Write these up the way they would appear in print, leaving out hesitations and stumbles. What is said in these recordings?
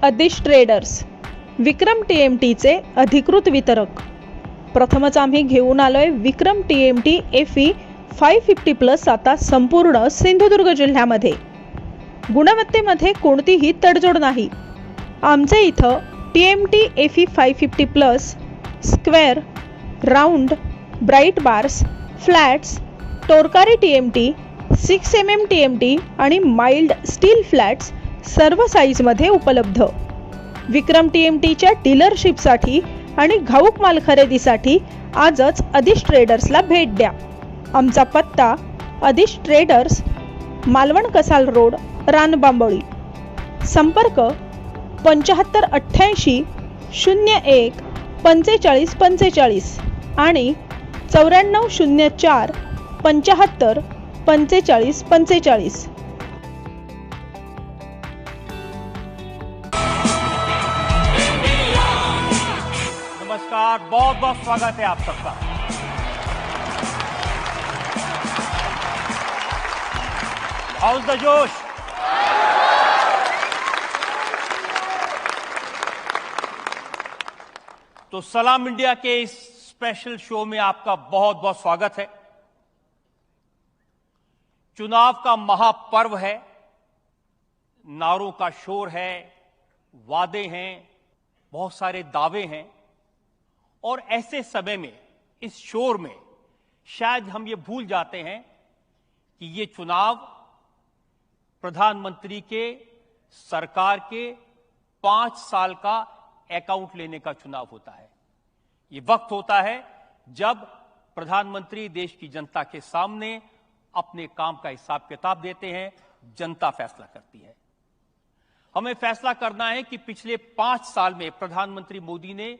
अदिश ट्रेडर्स, विक्रम TMTचे अधिकृत वितरक। प्रथमच आम्ही घेऊन आलोय विक्रम TMT FE 550+ आता संपूर्ण सिंधुदुर्ग जिल्ह्यामध्ये। गुणवत्तेमध्ये कोणतीही तडजोड नाही। आमचे इथं TMT FE 550+ square, round, bright bars, flats, टोरकारी TMT, 6 mm TMT आणि माइल्ड स्टील फ्लॅट्स सर्व साईजमध्ये उपलब्ध। विक्रम TMTच्या डीलरशिपसाठी आणि घाऊक माल खरेदीसाठी आजच अदिश ट्रेडर्सला भेट द्या। आमचा पत्ता अदिश ट्रेडर्स, मालवण कसाल रोड, रानबांबोळी। संपर्क 7588 01 45 45 आणि 9404 75 45 45। नमस्कार, बहुत बहुत स्वागत है आप सबका। हाउस द जोश। तो सलाम इंडिया के इस स्पेशल शो में आपका बहुत बहुत स्वागत है। चुनाव का महापर्व है, नारों का शोर है, वादे हैं, बहुत सारे दावे हैं और ऐसे समय में, इस शोर में शायद हम ये भूल जाते हैं कि ये चुनाव प्रधानमंत्री के, सरकार के 5 साल का अकाउंट लेने का चुनाव होता है। ये वक्त होता है जब प्रधानमंत्री देश की जनता के सामने अपने काम का हिसाब किताब देते हैं, जनता फैसला करती है। हमें फैसला करना है कि पिछले 5 साल में प्रधानमंत्री मोदी ने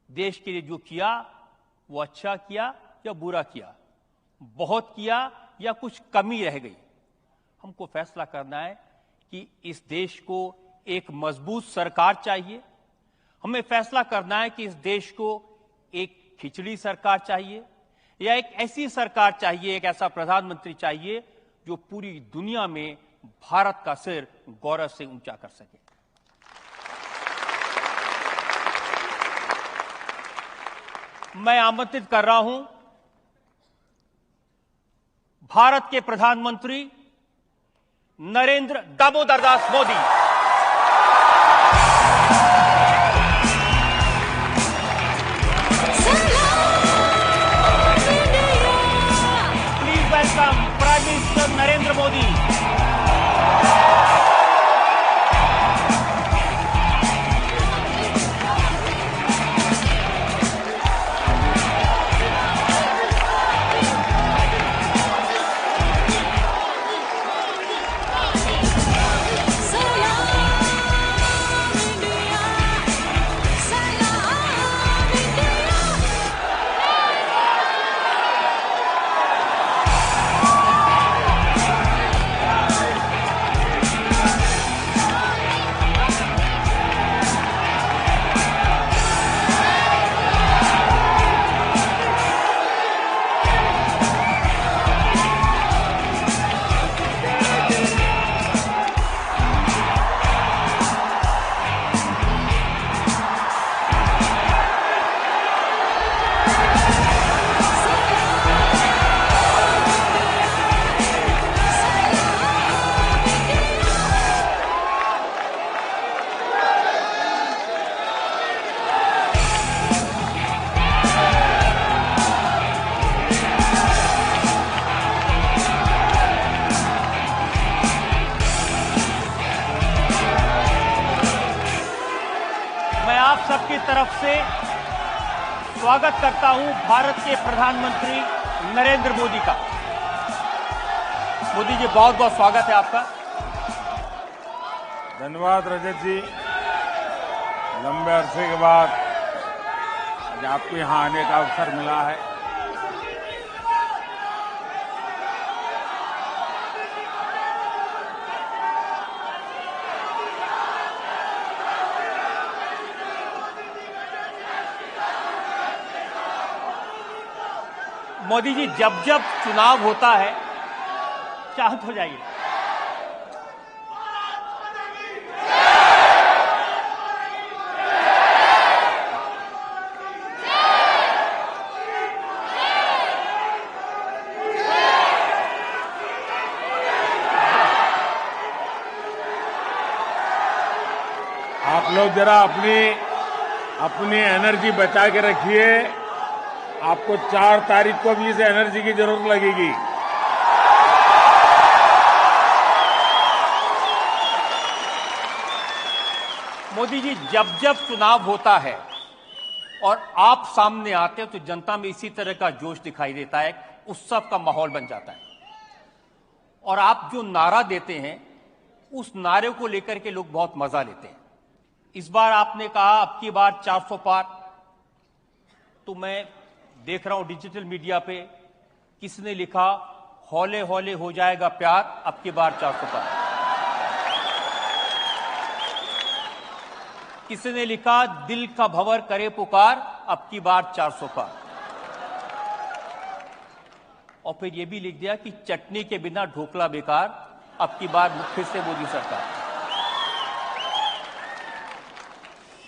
देश के लिए जो किया वो अच्छा किया या बुरा किया, बहुत किया या कुछ कमी रह गई। हमको फैसला करना है कि इस देश को एक मजबूत सरकार चाहिए। हमें फैसला करना है कि इस देश को एक खिचड़ी सरकार चाहिए या एक ऐसी सरकार चाहिए, एक ऐसा प्रधानमंत्री चाहिए जो पूरी दुनिया में भारत का सिर गौरव से ऊंचा कर सके। मैं आमंत्रित कर रहा हूं भारत के प्रधानमंत्री Narendra Damodar Das Modi. Please welcome Prime Minister Narendra Modi. आप सबकी तरफ से स्वागत करता हूं भारत के प्रधानमंत्री नरेंद्र मोदी का। मोदी जी, बहुत बहुत स्वागत है आपका। धन्यवाद रजत जी। लंबे अरसे के बाद आज आपको यहां आने का अवसर मिला है। मोदी जी, जब जब चुनाव होता है, शांत हो जाइए। जरा अपनी एनर्जी बचा के रखिए। आपको 4 तारीख को भी इस एनर्जी की जरूरत लगेगी। मोदी जी, जब जब चुनाव होता है और आप सामने आते हैं तो जनता में इसी तरह का जोश दिखाई देता है, उत्सव का माहौल बन जाता है। और आप जो नारा देते हैं उस नारे को लेकर के लोग बहुत मजा लेते हैं। इस बार आपने कहा अब की बार 400 पार, तो मैं देख रहा हूं डिजिटल मीडिया पे किसने लिखा हौले हौले हो जाएगा प्यार, अब की बार 400 पार। किसने लिखा दिल का भंवर करे पुकार, अब की बार 400 पार। और फिर यह भी लिख दिया कि चटनी के बिना ढोकला बेकार, अब की बार फिर से मोदी सरकार।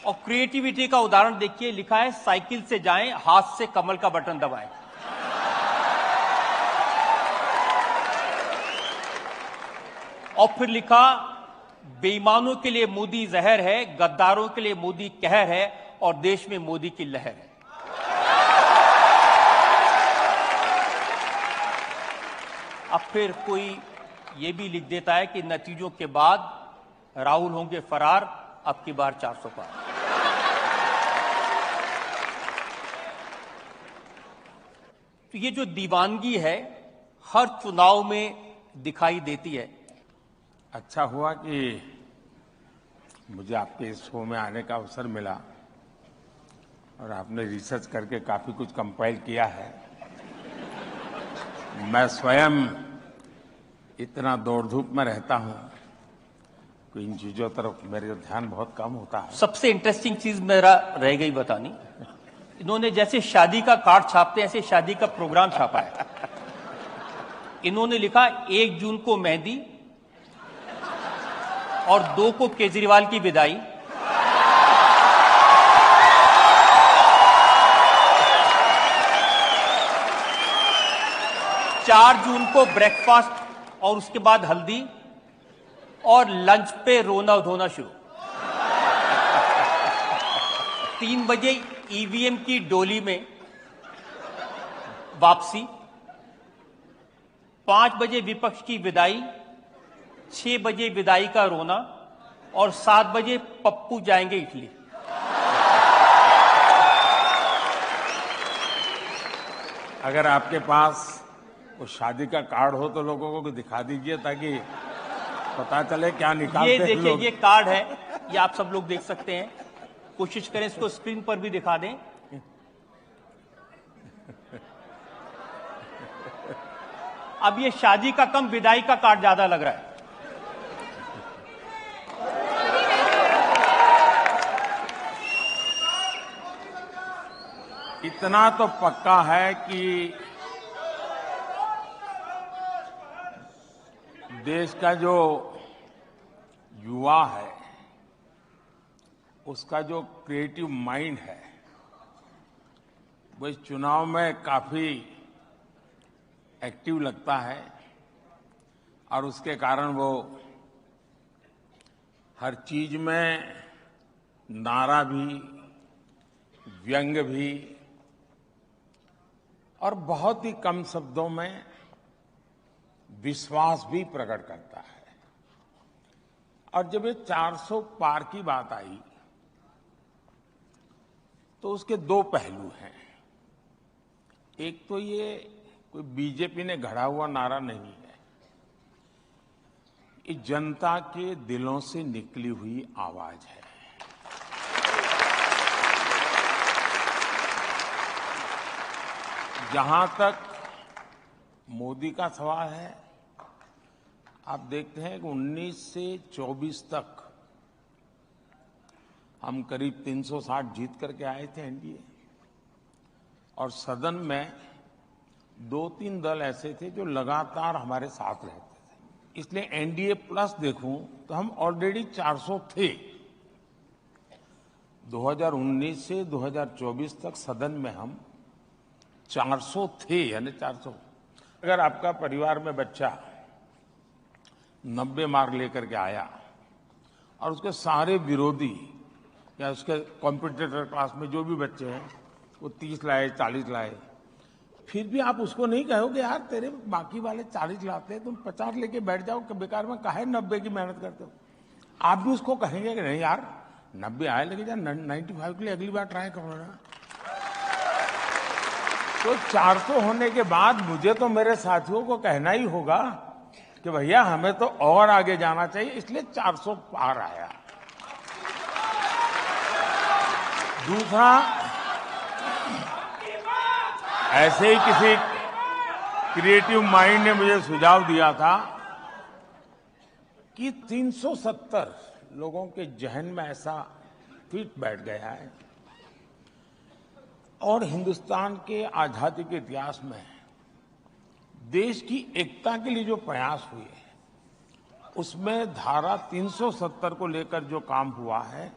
और क्रिएटिविटी का उदाहरण देखिए, लिखा है साइकिल से जाएं, हाथ से कमल का बटन दबाएं। और फिर लिखा बेईमानों के लिए मोदी जहर है, गद्दारों के लिए मोदी कहर है और देश में मोदी की लहर है। अब फिर कोई ये भी लिख देता है कि नतीजों के बाद राहुल होंगे फरार, अब की बार 400 पार। तो ये जो दीवानगी है हर चुनाव में दिखाई देती है। अच्छा हुआ कि मुझे आपके इस शो में आने का अवसर मिला और आपने रिसर्च करके काफी कुछ कंपाइल किया है। मैं स्वयं इतना दौड़ धूप में रहता हूं कि इन चीजों तरफ मेरा ध्यान बहुत कम होता है। सबसे इंटरेस्टिंग चीज मेरा रह गई बतानी, इन्होंने जैसे शादी का कार्ड छापते हैं ऐसे शादी का प्रोग्राम छापा है। इन्होंने लिखा 1 जून को मेहंदी और 2 को केजरीवाल की विदाई, 4 जून को ब्रेकफास्ट और उसके बाद हल्दी और लंच पे रोना धोना शुरू। 3 बजे ईवीएम की डोली में वापसी, 5 बजे विपक्ष की विदाई, 6 बजे विदाई का रोना और 7 बजे पप्पू जाएंगे इटली। अगर आपके पास वो शादी का कार्ड हो तो लोगों को दिखा दीजिए ताकि पता चले क्या निकालते ये हैं देखिए लोग। ये कार्ड है, ये आप सब लोग देख सकते हैं। कोशिश करें इसको स्क्रीन पर भी दिखा दें। अब ये शादी का कम विदाई का कार्ड ज्यादा लग रहा है। इतना तो पक्का है कि देश का जो युवा है उसका जो क्रिएटिव माइंड है वो इस चुनाव में काफी एक्टिव लगता है और उसके कारण वो हर चीज में नारा भी, व्यंग भी और बहुत ही कम शब्दों में विश्वास भी प्रकट करता है। और जब ये 400 पार की बात आई तो उसके 2 पहलू हैं। एक तो ये कोई बीजेपी ने घड़ा हुआ नारा नहीं है, ये जनता के दिलों से निकली हुई आवाज है। जहां तक मोदी का सवाल है, आप देखते हैं कि 19 से 24 तक हम करीब 360 जीत करके आए थे एनडीए, और सदन में 2-3 दल ऐसे थे जो लगातार हमारे साथ रहते थे। इसलिए एनडीए प्लस देखूं तो हम ऑलरेडी 400 थे। 2019 से 2024 तक सदन में हम 400 थे, यानी 400। अगर आपका परिवार में बच्चा 90 मार्क लेकर के आया और उसके सारे विरोधी या उसके कॉम्पिटिटर क्लास में जो भी बच्चे हैं वो 30 लाए, 40 लाए, फिर भी आप उसको नहीं कहोगे यार तेरे बाकी वाले 40 लाते हैं, तुम 50 लेके बैठ जाओ कि बेकार में काहे 90 की मेहनत करते हो। आप भी उसको कहेंगे कि नहीं यार 90 आए लेके जा, 95 के लिए अगली बार ट्राई करो ना। तो 400 होने के बाद मुझे तो मेरे साथियों को कहना ही होगा कि भैया हमें तो और आगे जाना चाहिए, इसलिए 400 पार आया। दूसरा, ऐसे ही किसी क्रिएटिव माइंड ने मुझे सुझाव दिया था कि 370 लोगों के जहन में ऐसा फिट बैठ गया है और हिंदुस्तान के आजादी के इतिहास में देश की एकता के लिए जो प्रयास हुए उसमें धारा 370 को लेकर जो काम हुआ है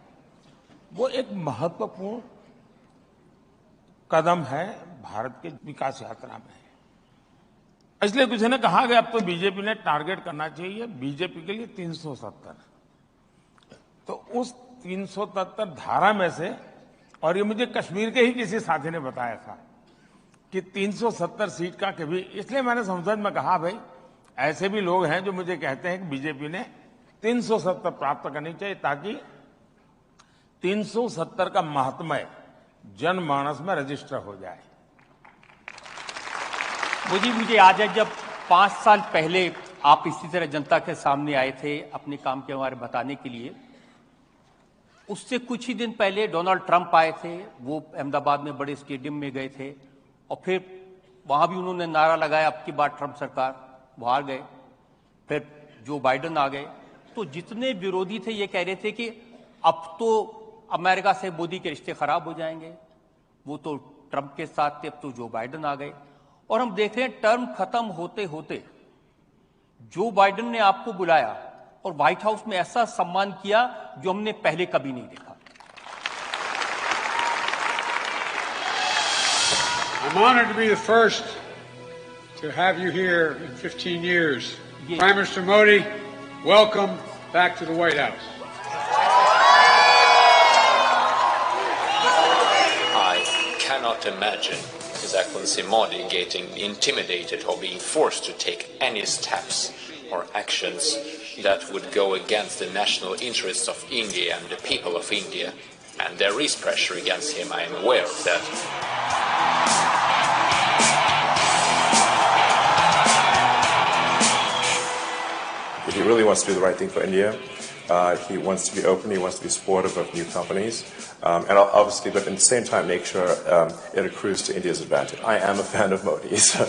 वो एक महत्वपूर्ण कदम है भारत के विकास यात्रा में। इसलिए किसी ने कहा कि अब तो बीजेपी ने टारगेट करना चाहिए बीजेपी के लिए 370। तो उस 370 धारा में से, और ये मुझे कश्मीर के ही किसी साथी ने बताया था कि 370 सीट का कभी, इसलिए मैंने संसद में कहा भाई ऐसे भी लोग हैं जो मुझे कहते हैं कि बीजेपी ने 370 प्राप्त करनी चाहिए ताकि 370 का महात्म्य जनमानस में रजिस्टर हो जाए। मुझे याद है जब 5 साल पहले आप इसी तरह जनता के सामने आए थे अपने काम के बारे में बताने के लिए, उससे कुछ ही दिन पहले डोनाल्ड ट्रंप आए थे, वो अहमदाबाद में बड़े स्टेडियम में गए थे और फिर वहां भी उन्होंने नारा लगाया अब की बार ट्रंप सरकार, वो हार गए। फिर जो बाइडेन आ गए, तो जितने विरोधी थे ये कह रहे थे कि अब तो अमेरिका से मोदी के रिश्ते खराब हो जाएंगे, वो तो ट्रंप के साथ थे, अब तो जो बाइडेन आ गए। और हम देख रहे हैं टर्म खत्म होते होते जो बाइडेन ने आपको बुलाया और व्हाइट हाउस में ऐसा सम्मान किया जो हमने पहले कभी नहीं देखा। I'm honored to be the first to have you here in 15 years. Prime Minister Modi, welcome back to the White House. I cannot imagine His Excellency Modi getting intimidated or being forced to take any steps or actions that would go against the national interests of India and the people of India. And there is pressure against him, I am aware of that. He really wants to do the right thing for India. He wants to be open, he wants to be supportive of new companies, and obviously, but at the same time, make sure it accrues to India's advantage. I am a fan of Modi, so.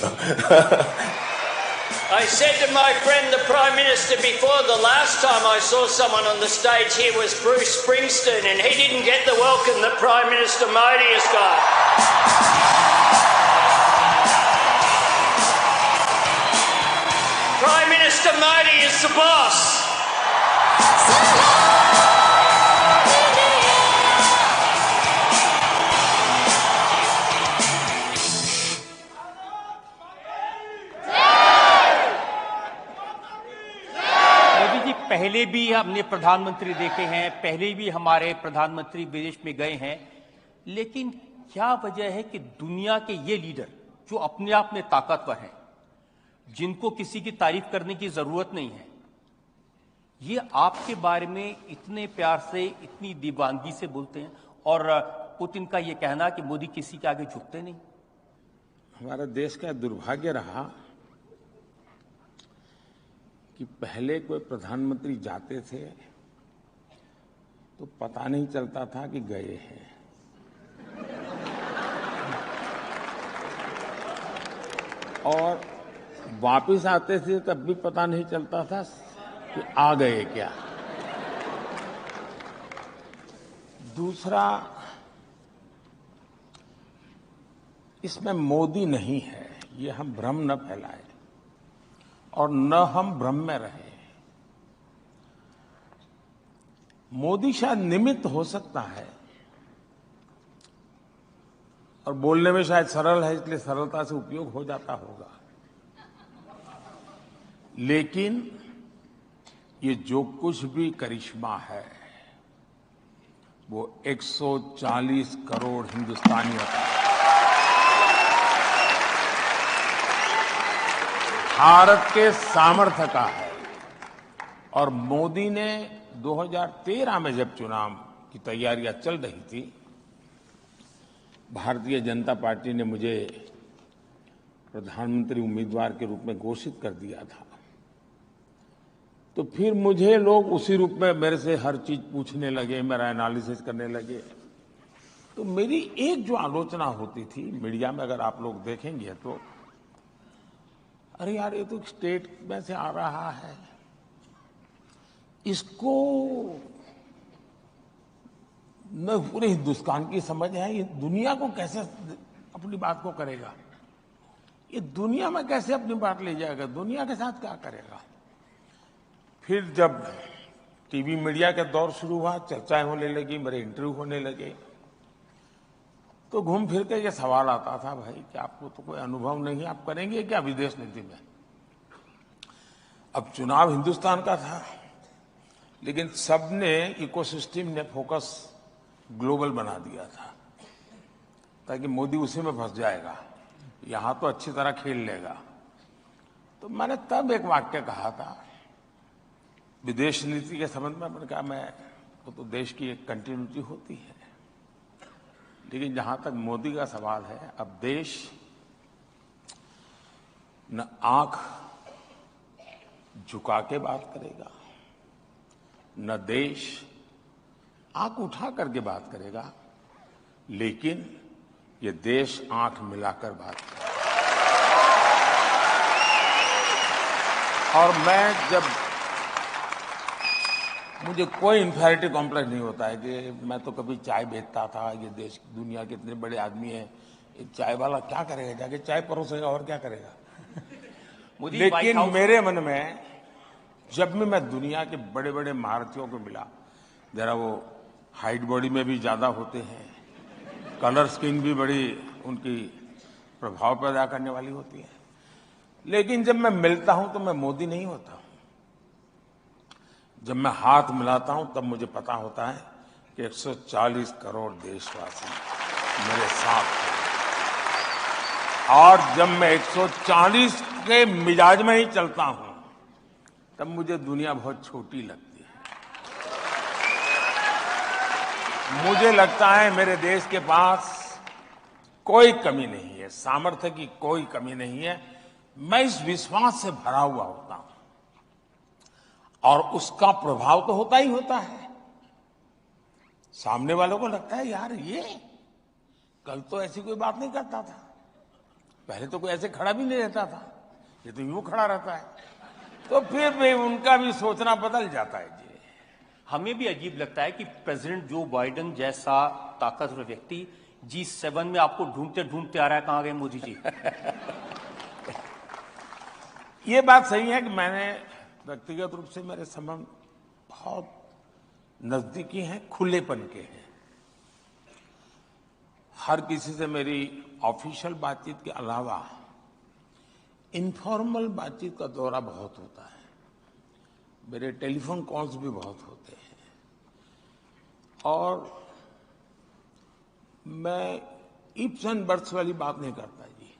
I said to my friend, the Prime Minister, before the last time I saw someone on the stage here was Bruce Springsteen, and he didn't get the welcome that Prime Minister Modi has got. Prime Minister Modi is the boss. पहले भी हमने प्रधानमंत्री देखे हैं, पहले भी हमारे प्रधानमंत्री विदेश में गए हैं, लेकिन क्या वजह है कि दुनिया के ये लीडर जो अपने आप में ताकतवर हैं, जिनको किसी की तारीफ करने की जरूरत नहीं है, ये आपके बारे में इतने प्यार से, इतनी दीवानगी से बोलते हैं। और पुतिन का ये कहना कि मोदी किसी के आगे झुकते नहीं। हमारे देश का दुर्भाग्य रहा कि पहले कोई प्रधानमंत्री जाते थे तो पता नहीं चलता था कि गए हैं, और वापस आते थे तब भी पता नहीं चलता था कि आ गए क्या। दूसरा, इसमें मोदी नहीं है, ये हम भ्रम न फैलाएं और न हम भ्रम में रहे। मोदी शायद निमित्त हो सकता है और बोलने में शायद सरल है, इसलिए सरलता से उपयोग हो जाता होगा, लेकिन ये जो कुछ भी करिश्मा है, वो 140 करोड़ हिंदुस्तानियों का भारत के सामर्थ्य का है। और मोदी ने 2013 में जब चुनाव की तैयारियां चल रही थी, भारतीय जनता पार्टी ने मुझे प्रधानमंत्री उम्मीदवार के रूप में घोषित कर दिया था। तो फिर मुझे लोग उसी रूप में मेरे से हर चीज पूछने लगे, मेरा एनालिसिस करने लगे। तो मेरी एक जो आलोचना होती थी मीडिया में, अगर आप लोग देखेंगे तो, अरे यार ये तो स्टेट में से आ रहा है, इसको न पूरे हिंदुस्तान की समझ है, ये दुनिया को कैसे अपनी बात को करेगा, ये दुनिया में कैसे अपनी बात ले जाएगा, दुनिया के साथ क्या करेगा। फिर जब टीवी मीडिया का दौर शुरू हुआ, चर्चाएं होने लगी, मेरे इंटरव्यू होने लगे, तो घूम फिर के ये सवाल आता था, भाई कि आपको तो कोई अनुभव नहीं, आप करेंगे क्या विदेश नीति में। अब चुनाव हिंदुस्तान का था, लेकिन सबने इकोसिस्टम ने फोकस ग्लोबल बना दिया था, ताकि मोदी उसी में फंस जाएगा, यहां तो अच्छी तरह खेल लेगा। तो मैंने तब एक वाक्य कहा था विदेश नीति के संबंध में, मैंने कहा वो तो देश की एक कंटिन्यूटी होती है, लेकिन जहां तक मोदी का सवाल है, अब देश न आंख झुका के बात करेगा, न देश आंख उठा करके बात करेगा, लेकिन ये देश आंख मिलाकर बात करेगा। और मुझे कोई इंफीरियरिटी कॉम्प्लेक्स नहीं होता है कि मैं तो कभी चाय बेचता था, ये देश दुनिया के इतने बड़े आदमी हैं, एक चाय वाला क्या करेगा, जाके चाय परोसेगा और क्या करेगा। लेकिन मेरे मन में जब भी मैं दुनिया के बड़े बड़े महारथियों को मिला, जरा वो हाइट बॉडी में भी ज्यादा होते हैं, कलर स्किन भी बड़ी उनकी प्रभाव पैदा करने वाली होती है, लेकिन जब मैं मिलता हूं तो मैं मोदी नहीं होता। जब मैं हाथ मिलाता हूं तब मुझे पता होता है कि 140 करोड़ देशवासी मेरे साथ हैं। और जब मैं 140 के मिजाज में ही चलता हूं तब मुझे दुनिया बहुत छोटी लगती है। मुझे लगता है मेरे देश के पास कोई कमी नहीं है, सामर्थ्य की कोई कमी नहीं है। मैं इस विश्वास से भरा हुआ होता हूं, और उसका प्रभाव तो होता ही होता है। सामने वालों को लगता है यार ये कल तो ऐसी कोई बात नहीं करता था, पहले तो कोई ऐसे खड़ा भी नहीं रहता था, ये तो यूं खड़ा रहता है। तो फिर भी उनका भी सोचना बदल जाता है जी। हमें भी अजीब लगता है कि प्रेसिडेंट जो बाइडेन जैसा ताकतवर व्यक्ति G7 में आपको ढूंढते ढूंढते आ रहा है, कहां गए मोदी जी। ये बात सही है कि मैंने व्यक्तिगत रूप से मेरे संबंध बहुत नजदीकी हैं, खुलेपन के हैं। हर किसी से मेरी ऑफिशियल बातचीत के अलावा इनफॉर्मल बातचीत का दौरा बहुत होता है, मेरे टेलीफोन कॉल्स भी बहुत होते हैं। और मैं इफ्स एंड बट्स वाली बात नहीं करता जी।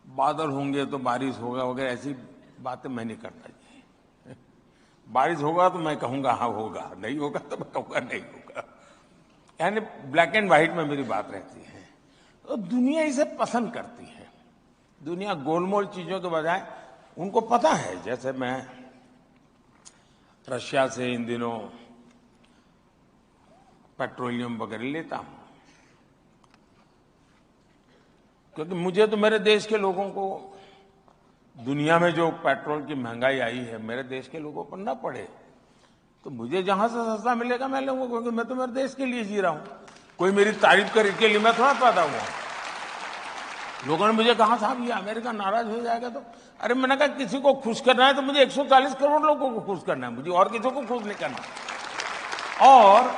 बादल होंगे तो बारिश होगा वगैरह ऐसी बातें मैं नहीं करता जी। बारिश होगा तो मैं कहूंगा हाँ होगा, नहीं होगा तो मैं कहूंगा नहीं होगा, यानी ब्लैक एंड व्हाइट में मेरी बात रहती है। तो दुनिया इसे पसंद करती है। दुनिया गोलमोल चीजों के बजाय उनको पता है, जैसे मैं रशिया से इन दिनों पेट्रोलियम वगैरह लेता हूं, क्योंकि मुझे तो मेरे देश के लोगों को, दुनिया में जो पेट्रोल की महंगाई आई है मेरे देश के लोगों पर न पड़े, तो मुझे जहां से सस्ता मिलेगा मैं लूंगा, क्योंकि मैं तो मेरे देश के लिए जी रहा हूं। कोई मेरी तारीफ करे के लिए मैं थोड़ा पैदा हुआ। लोगों ने मुझे कहा साहब ये अमेरिका नाराज हो जाएगा, तो अरे मैंने कहा किसी को खुश करना है तो मुझे 140 करोड़ लोगों को खुश करना है, मुझे और किसी को खुश नहीं करना। और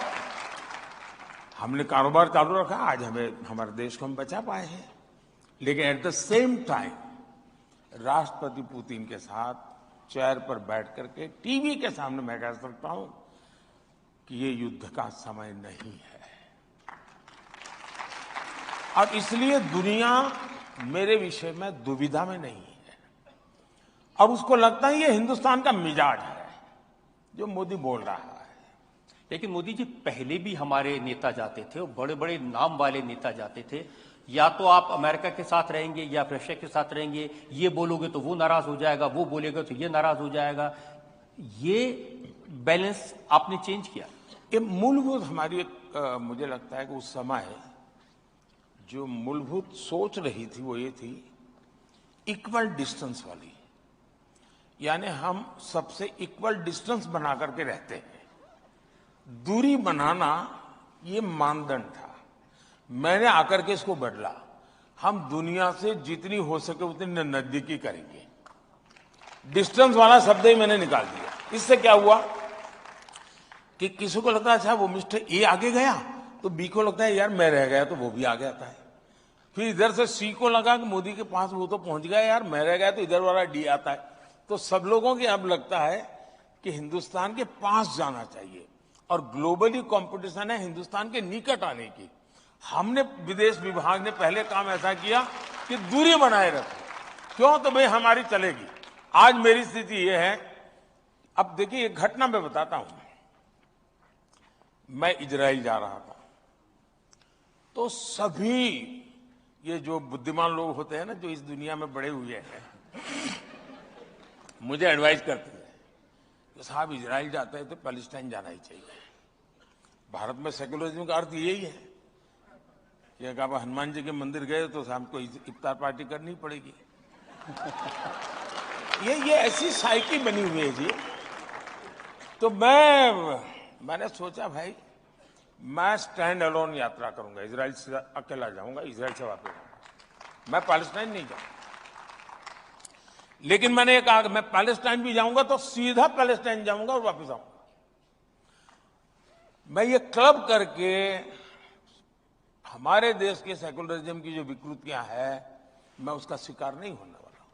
हमने कारोबार चालू रखा, आज हमारे देश को हम बचा पाए हैं। लेकिन एट द सेम टाइम राष्ट्रपति पुतिन के साथ चेयर पर बैठ करके टीवी के सामने मैं कह सकता हूं कि ये युद्ध का समय नहीं है। और इसलिए दुनिया मेरे विषय में दुविधा में नहीं है। और उसको लगता है ये हिंदुस्तान का मिजाज है जो मोदी बोल रहा है। लेकिन मोदी जी, पहले भी हमारे नेता जाते थे और बड़े बड़े नाम वाले नेता जाते थे। या तो आप अमेरिका के साथ रहेंगे या रशिया के साथ रहेंगे, ये बोलोगे तो वो नाराज हो जाएगा, वो बोलेगा तो ये नाराज हो जाएगा। ये बैलेंस आपने चेंज किया। ये मूलभूत हमारी मुझे लगता है कि उस समय जो मूलभूत सोच रही थी वो ये थी इक्वल डिस्टेंस वाली, यानी हम सबसे इक्वल डिस्टेंस बना करके रहते हैं। दूरी बनाना ये मानदंड था। मैंने आकर के इसको बदला, हम दुनिया से जितनी हो सके उतनी नजदीकी करेंगे। डिस्टेंस वाला शब्द ही मैंने निकाल दिया। इससे क्या हुआ कि किसी को लगता है अच्छा वो मिस्टर ए आगे गया तो बी को लगता है यार मैं रह गया तो वो भी आगे आता है। फिर इधर से सी को लगा कि मोदी के पास वो तो पहुंच गया यार, मैं रह गया तो इधर वाला डी आता है। तो सब लोगों की अब लगता है कि हिंदुस्तान के पास जाना चाहिए और ग्लोबली कंपटीशन है हिंदुस्तान के निकट आने की। हमने विदेश विभाग ने पहले काम ऐसा किया कि दूरी बनाए रखो। क्यों? तो भाई हमारी चलेगी। आज मेरी स्थिति यह है, अब देखिए एक घटना मैं बताता हूं। मैं इजराइल जा रहा था तो सभी ये जो बुद्धिमान लोग होते हैं ना, जो इस दुनिया में बड़े हुए हैं, मुझे एडवाइस करते थे कि साहब इजराइल जाते हैं तो पैलेस्टाइन जाना ही चाहिए। भारत में सेकुलरिज्म का अर्थ यही है कि अगर आप हनुमान जी के मंदिर गए तो शाम को इफ्तार पार्टी करनी पड़ेगी। ये ऐसी साइकी बनी हुई है जी। तो मैंने सोचा भाई मैं स्टैंड अलोन यात्रा करूंगा, इजराइल से अकेला जाऊंगा, इजराइल से वापस आऊंगा, मैं पैलेस्टाइन नहीं जाऊंगा। लेकिन मैंने कहा कि मैं पैलेस्टाइन भी जाऊंगा तो सीधा पैलेस्टाइन जाऊंगा और वापस आऊंगा। मैं ये क्लब करके हमारे देश के सेकुलरिज्म की जो विकृतियां हैं मैं उसका शिकार नहीं होने वाला।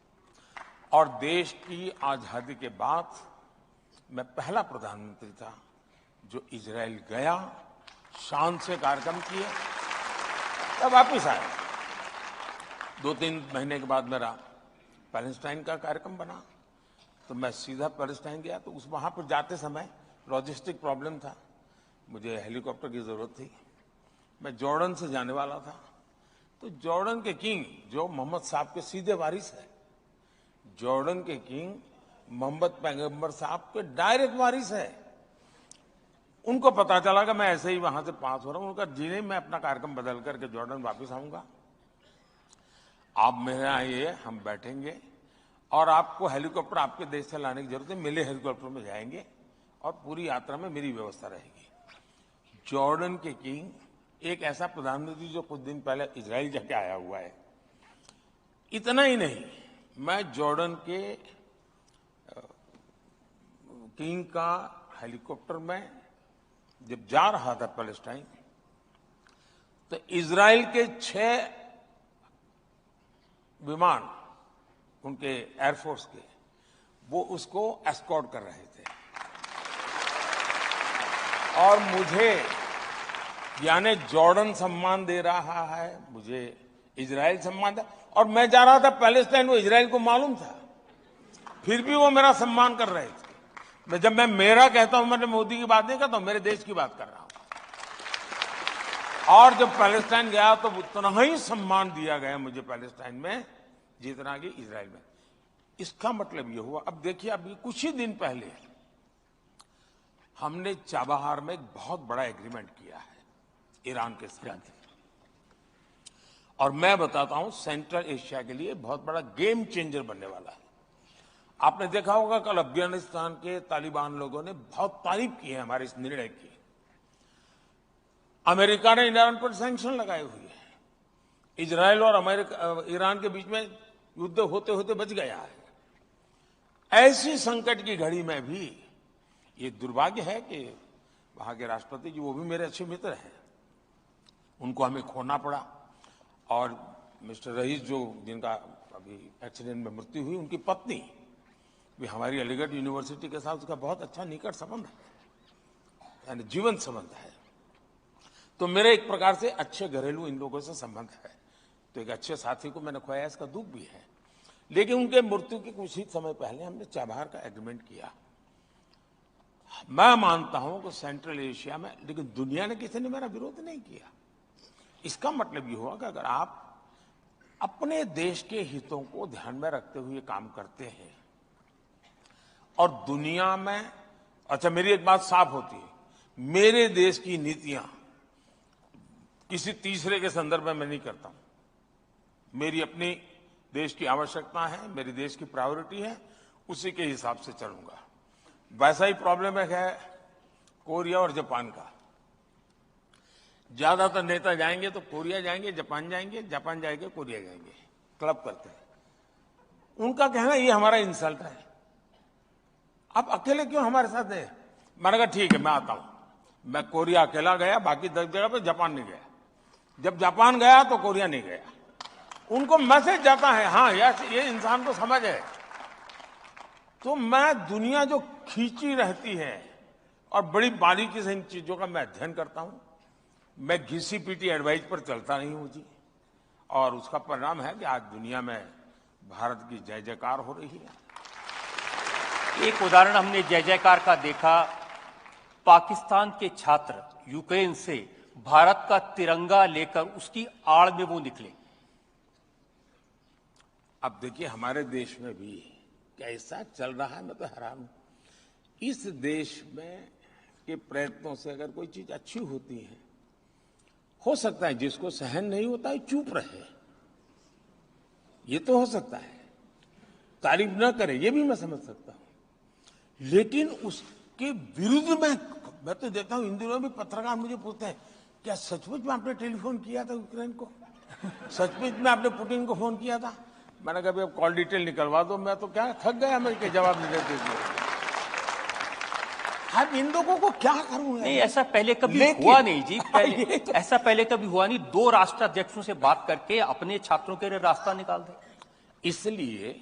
और देश की आजादी के बाद मैं पहला प्रधानमंत्री था जो इजराइल गया, शान से कार्यक्रम किए, तब वापिस आया। 2-3 महीने के बाद मेरा पैलेस्टाइन का कार्यक्रम बना तो मैं सीधा पैलेस्टाइन गया। तो वहां पर जाते समय लॉजिस्टिक प्रॉब्लम था, मुझे हेलीकॉप्टर की जरूरत थी। मैं जॉर्डन से जाने वाला था तो जॉर्डन के किंग जो मोहम्मद साहब के सीधे वारिस है, जॉर्डन के किंग मोहम्मद पैगंबर साहब के डायरेक्ट वारिस है, उनको पता चला कि मैं ऐसे ही वहां से पास हो रहा हूं। उनका जी नहीं, मैं अपना कार्यक्रम बदल करके जॉर्डन वापस आऊंगा, आप मेरे आइए, हम बैठेंगे और आपको हेलीकॉप्टर आपके देश से लाने की जरूरत है, मेरे हेलीकॉप्टर में जाएंगे और पूरी यात्रा में मेरी व्यवस्था रहेगी। जॉर्डन के किंग एक ऐसा प्रधानमंत्री जो कुछ दिन पहले इजराइल जाके आया हुआ है। इतना ही नहीं, मैं जॉर्डन के किंग का हेलीकॉप्टर में जब जा रहा था पैलेस्टाइन तो इजराइल के 6 विमान उनके एयरफोर्स के वो उसको एस्कॉर्ट कर रहे थे और मुझे यानी जॉर्डन सम्मान दे रहा है, मुझे इजराइल सम्मान दे, और मैं जा रहा था पैलेस्टाइन, वो इजराइल को मालूम था, फिर भी वो मेरा सम्मान कर रहे थे। जब मैं मेरा कहता हूं, मैंने मोदी की बात नहीं करता हूं, मेरे देश की बात कर रहा हूं। और जब पैलेस्टाइन गया तो उतना ही सम्मान दिया गया मुझे पैलेस्टाइन में जितना कि इजराइल में। इसका मतलब यह हुआ, अब देखिए, अभी कुछ ही दिन पहले हमने चाबहार में एक बहुत बड़ा एग्रीमेंट किया है ईरान के साथ, और मैं बताता हूं सेंट्रल एशिया के लिए बहुत बड़ा गेम चेंजर बनने वाला है। आपने देखा होगा कल अफगानिस्तान के तालिबान लोगों ने बहुत तारीफ की है हमारे इस निर्णय की। अमेरिका ने ईरान पर सैंक्शन लगाए हुए हैं, इजराइल और ईरान के बीच में युद्ध होते होते बच गया है। ऐसी संकट की घड़ी में भी ये दुर्भाग्य है कि वहां के राष्ट्रपति जी, वो भी मेरे अच्छे मित्र हैं, उनको हमें खोना पड़ा। और मिस्टर रईस जो जिनका अभी एक्सीडेंट में मृत्यु हुई, उनकी पत्नी भी हमारी अलीगढ़ यूनिवर्सिटी के साथ उसका बहुत अच्छा निकट संबंध है, यानी जीवन संबंध है। तो मेरे एक प्रकार से अच्छे घरेलू इन लोगों से संबंध है। तो एक अच्छे साथी को मैंने खोया, इसका दुख भी है। लेकिन उनके मृत्यु के कुछ ही समय पहले हमने चाबहार का एग्रीमेंट किया। मैं मानता हूं कि सेंट्रल एशिया में, लेकिन दुनिया ने किसी ने मेरा विरोध नहीं किया। इसका मतलब ये हुआ कि अगर आप अपने देश के हितों को ध्यान में रखते हुए काम करते हैं और दुनिया में, अच्छा मेरी एक बात साफ होती है, मेरे देश की नीतियां किसी तीसरे के संदर्भ में मैं नहीं करता हूं। मेरी अपनी देश की आवश्यकता है, मेरी देश की प्रायोरिटी है, उसी के हिसाब से चलूंगा। वैसा ही प्रॉब्लम है कोरिया और जापान का। ज्यादातर नेता जाएंगे तो कोरिया जाएंगे, जापान जाएंगे, जापान जाएंगे, कोरिया जाएंगे, क्लब करते हैं। उनका कहना ये हमारा इंसल्ट है, आप अकेले क्यों हमारे साथ हैं? मैंने कहा ठीक है मैं आता हूं। मैं कोरिया अकेला गया, बाकी 10 जगह पे जापान नहीं गया। जब जापान गया तो कोरिया नहीं गया। उनको मैसेज जाता है, हाँ यार ये इंसान को समझ है। तो मैं दुनिया जो खींची रहती है और बड़ी बारीकी से इन चीजों का मैं अध्ययन करता हूं। मैं घिसी पीटी एडवाइस पर चलता नहीं हूं जी, और उसका परिणाम है कि आज दुनिया में भारत की जय जयकार हो रही है। एक उदाहरण हमने जय जयकार का देखा, पाकिस्तान के छात्र यूक्रेन से भारत का तिरंगा लेकर उसकी आड़ में वो निकले। अब देखिए हमारे देश में भी कैसा चल रहा है, मैं तो हैरान हूं। इस देश में के प्रयत्नों से अगर कोई चीज अच्छी होती है, हो सकता है जिसको सहन नहीं होता है चुप रहे, ये तो हो सकता है, तारीफ न करे, ये भी मैं समझ सकता हूं। लेकिन उसके विरुद्ध मैं तो देखता हूं, इन दिनों भी पत्रकार मुझे पूछते हैं क्या सचमुच में आपने टेलीफोन किया था यूक्रेन को? सचमुच में आपने पुतिन को फोन किया था? मैंने कहा अब कॉल डिटेल निकलवा दो, मैं तो क्या थक गया मैं के जवाब नहीं देते थे। अब इन लोगों को क्या करूं? नहीं ऐसा पहले कभी हुआ नहीं जी, ऐसा पहले कभी हुआ नहीं। 2 राष्ट्राध्यक्षों से बात करके अपने छात्रों के लिए रास्ता निकाल दे। इसलिए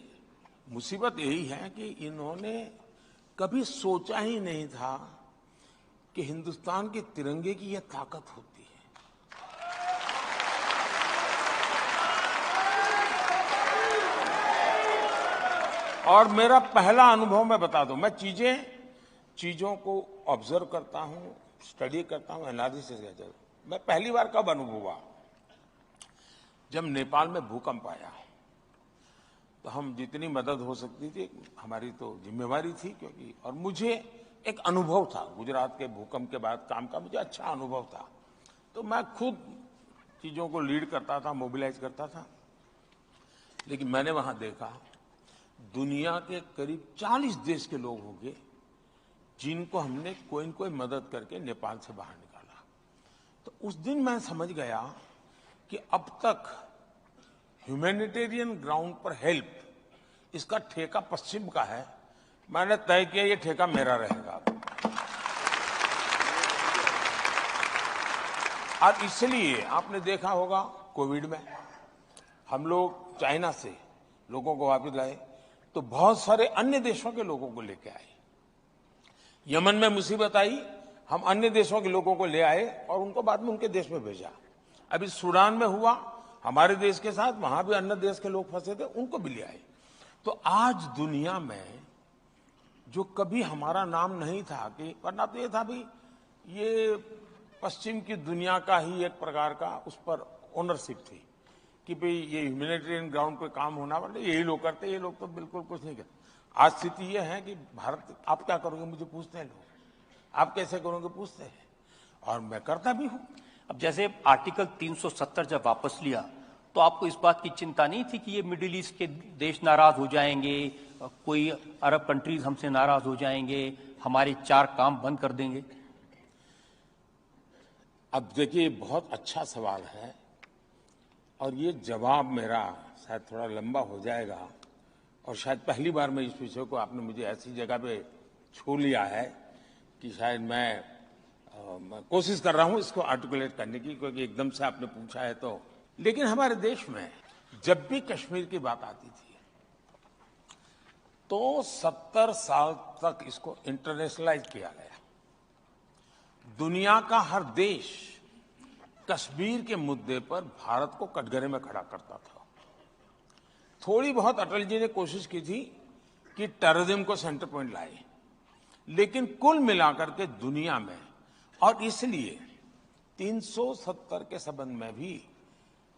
मुसीबत यही है कि इन्होंने कभी सोचा ही नहीं था कि हिंदुस्तान के तिरंगे की यह ताकत होती है। और मेरा पहला अनुभव मैं बता दूं, मैं चीजों को ऑब्जर्व करता हूं, स्टडी करता हूं, एनालिसिस करता हूं। मैं पहली बार कब अनुभव हुआ, जब नेपाल में भूकंप आया। तो हम जितनी मदद हो सकती थी हमारी तो जिम्मेवारी थी, क्योंकि और मुझे एक अनुभव था गुजरात के भूकंप के बाद काम का, मुझे अच्छा अनुभव था। तो मैं खुद चीजों को लीड करता था, मोबिलाइज करता था। लेकिन मैंने वहां देखा दुनिया के करीब 40 देश के लोग होंगे जिनको हमने कोई न कोई मदद करके नेपाल से बाहर निकाला। तो उस दिन मैं समझ गया कि अब तक ह्यूमैनिटेरियन ग्राउंड पर हेल्प, इसका ठेका पश्चिम का है। मैंने तय किया ये ठेका मेरा रहेगा। और इसलिए आपने देखा होगा कोविड में हम लोग चाइना से लोगों को वापस लाए, तो बहुत सारे अन्य देशों के लोगों को लेके आए। यमन में मुसीबत आई, हम अन्य देशों के लोगों को ले आए और उनको बाद में उनके देश में भेजा। अभी सूडान में हुआ हमारे देश के साथ, वहां भी अन्य देश के लोग फंसे थे, उनको भी ले आए। तो आज दुनिया में जो कभी हमारा नाम नहीं था, कि वरना तो ये था भी ये पश्चिम की दुनिया का ही एक प्रकार का उस पर ओनरशिप थी कि भाई ये ह्यूमैनिटेरियन ग्राउंड पे काम होना वाले यही लोग करते, ये लोग तो बिल्कुल कुछ नहीं करते। आज स्थिति ये है कि भारत, आप क्या करोगे मुझे पूछते हैं लोग, आप कैसे करोगे पूछते हैं, और मैं करता भी हूं। अब जैसे आर्टिकल 370 जब वापस लिया तो आपको इस बात की चिंता नहीं थी कि ये मिडिल ईस्ट के देश नाराज हो जाएंगे, कोई अरब कंट्रीज हमसे नाराज हो जाएंगे, हमारे 4 काम बंद कर देंगे? अब देखिए बहुत अच्छा सवाल है और ये जवाब मेरा शायद थोड़ा लंबा हो जाएगा, और शायद पहली बार मैं इस विषय को आपने मुझे ऐसी जगह पे छू लिया है कि शायद मैं कोशिश कर रहा हूं इसको आर्टिकुलेट करने की, क्योंकि एकदम से आपने पूछा है तो। लेकिन हमारे देश में जब भी कश्मीर की बात आती थी तो 70 साल तक इसको इंटरनेशनलाइज किया गया। दुनिया का हर देश कश्मीर के मुद्दे पर भारत को कटघरे में खड़ा करता था। थोड़ी बहुत अटल जी ने कोशिश की थी कि टेररिज्म को सेंटर पॉइंट लाए, लेकिन कुल मिलाकर के दुनिया में, और इसलिए 370 के संबंध में भी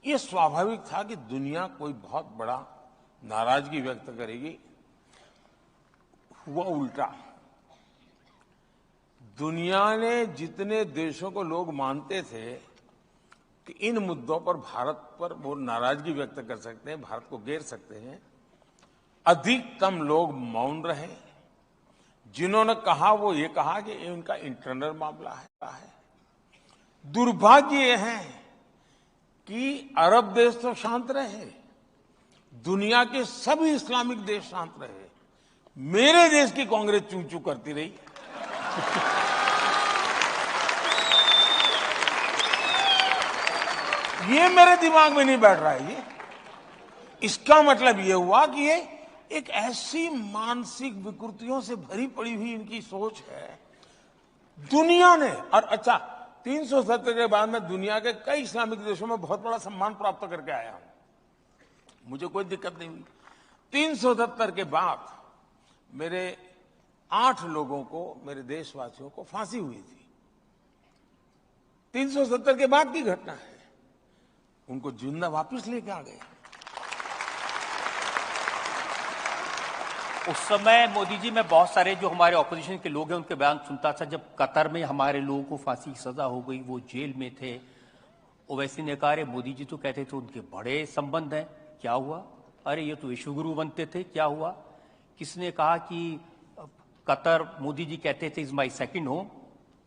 ये स्वाभाविक था कि दुनिया कोई बहुत बड़ा नाराजगी व्यक्त करेगी। हुआ उल्टा। दुनिया ने जितने देशों को लोग मानते थे कि इन मुद्दों पर भारत पर वो नाराजगी व्यक्त कर सकते हैं, भारत को घेर सकते हैं, अधिकतम लोग मौन रहे। जिन्होंने कहा वो ये कहा कि ये उनका इंटरनल मामला है। दुर्भाग्य ये है कि अरब देश तो शांत रहे, दुनिया के सभी इस्लामिक देश शांत रहे, मेरे देश की कांग्रेस चू चू करती रही। ये मेरे दिमाग में नहीं बैठ रहा है। ये इसका मतलब ये हुआ कि ये एक ऐसी मानसिक विकृतियों से भरी पड़ी हुई इनकी सोच है। दुनिया ने, और अच्छा 370 के बाद में दुनिया के कई इस्लामिक देशों में बहुत बड़ा सम्मान प्राप्त करके आया हूं, मुझे कोई दिक्कत नहीं हुई। 370 के बाद मेरे 8 लोगों को, मेरे देशवासियों को फांसी हुई थी। 370 के बाद की घटना है। उनको जिंदा वापस लेके आ गए। उस समय मोदी जी, मैं बहुत सारे जो हमारे ऑपोजिशन के लोग हैं उनके बयान सुनता था। जब कतर में हमारे लोगों को फांसी की सजा हो गई, वो जेल में थे, ओवैसी ने कहा, अरे मोदी जी तो कहते थे उनके बड़े संबंध हैं, क्या हुआ? अरे ये तो विश्वगुरु बनते थे, क्या हुआ? किसने कहा कि कतर, मोदी जी कहते थे इज माई सेकेंड होम,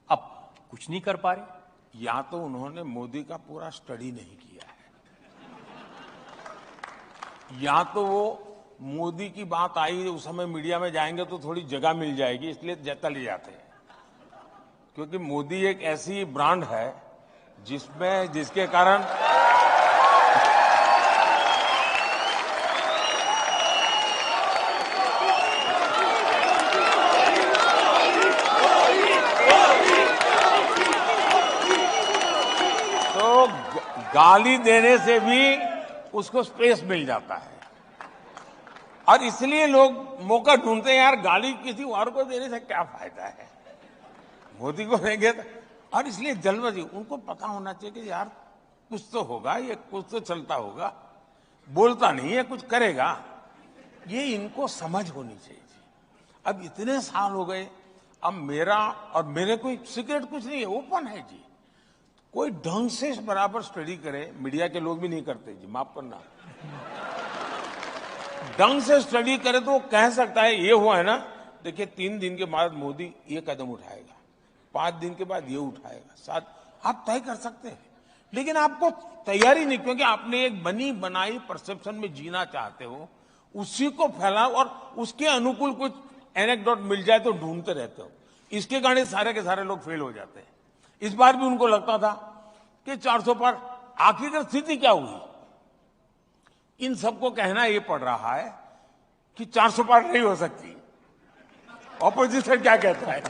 अब कुछ नहीं कर पा रहे। या तो उन्होंने मोदी का पूरा स्टडी नहीं किया है, या तो वो मोदी की बात आई उस समय मीडिया में जाएंगे तो थोड़ी जगह मिल जाएगी, इसलिए चले जाते हैं। क्योंकि मोदी एक ऐसी ब्रांड है जिसके कारण तो गाली देने से भी उसको स्पेस मिल जाता है, और इसलिए लोग मौका ढूंढते हैं, यार गाली किसी और को देने से क्या फायदा है, मोदी को देंगे तो। और इसलिए जल्दबाजी, उनको पता होना चाहिए कि यार कुछ तो होगा, ये कुछ तो चलता होगा, बोलता नहीं है, कुछ करेगा, ये इनको समझ होनी चाहिए। अब इतने साल हो गए, अब मेरा और मेरे कोई सीक्रेट कुछ नहीं है, ओपन है जी। कोई ढंग से बराबर स्टडी करे, मीडिया के लोग भी नहीं करते जी, माफ करना। ढंग से स्टडी करे तो वो कह सकता है ये हुआ है ना, देखिए 3 दिन के बाद मोदी ये कदम उठाएगा, 5 दिन के बाद ये उठाएगा, 7, आप तय कर सकते हैं। लेकिन आपको तैयारी नहीं, क्योंकि आपने एक बनी बनाई परसेप्शन में जीना चाहते हो, उसी को फैलाओ और उसके अनुकूल कुछ एनेक्डोट मिल जाए तो ढूंढते रहते हो। इसके कारण सारे के सारे लोग फेल हो जाते हैं। इस बार भी उनको लगता था कि 400 पार, आखिरकार स्थिति क्या हुई? इन सबको कहना ये पड़ रहा है कि 400 पार नहीं हो सकती। ऑपोजिशन क्या कहता है?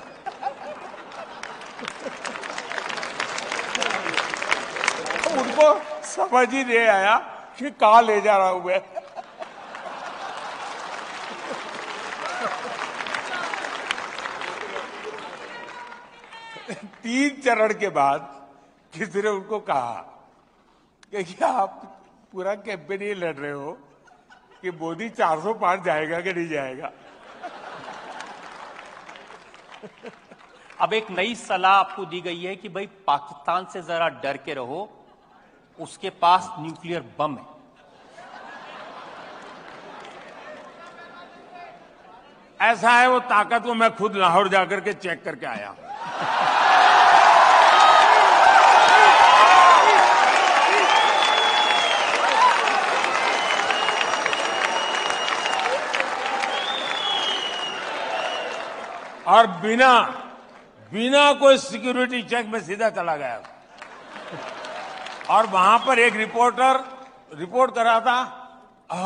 उनको समझ ही नहीं आया कि कहां ले जा रहा हूं मैं। तीन चरण के बाद किसी ने उनको कहा कि क्या आप पूरा कैंपेन ये लड़ रहे हो कि मोदी 400 पार जाएगा कि नहीं जाएगा? अब एक नई सलाह आपको दी गई है कि भाई पाकिस्तान से जरा डर के रहो, उसके पास न्यूक्लियर बम है। ऐसा है, वो ताकत को मैं खुद लाहौर जाकर के चेक करके आया हूं। और बिना कोई सिक्योरिटी चेक में सीधा चला गया। और वहां पर एक रिपोर्टर रिपोर्ट कर रहा था,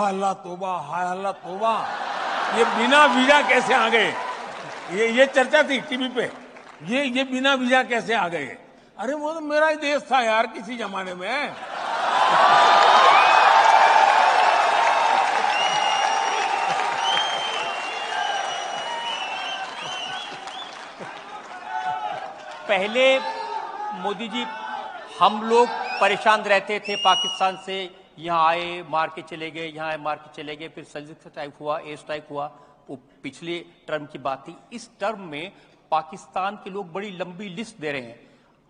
अल्लाह तौबा, हाय अल्लाह तौबा, ये बिना वीजा कैसे आ गए? ये चर्चा थी टीवी पे। ये बिना वीजा कैसे आ गए? अरे वो तो मेरा ही देश था यार किसी जमाने में। पहले मोदी जी हम लोग परेशान रहते थे पाकिस्तान से, यहाँ आए मार के चले गए, यहाँ आए मार के चले गए, फिर संयुक्त स्ट्राइक हुआ, एयर स्ट्राइक हुआ, वो पिछले टर्म की बात थी। इस टर्म में पाकिस्तान के लोग बड़ी लंबी लिस्ट दे रहे हैं,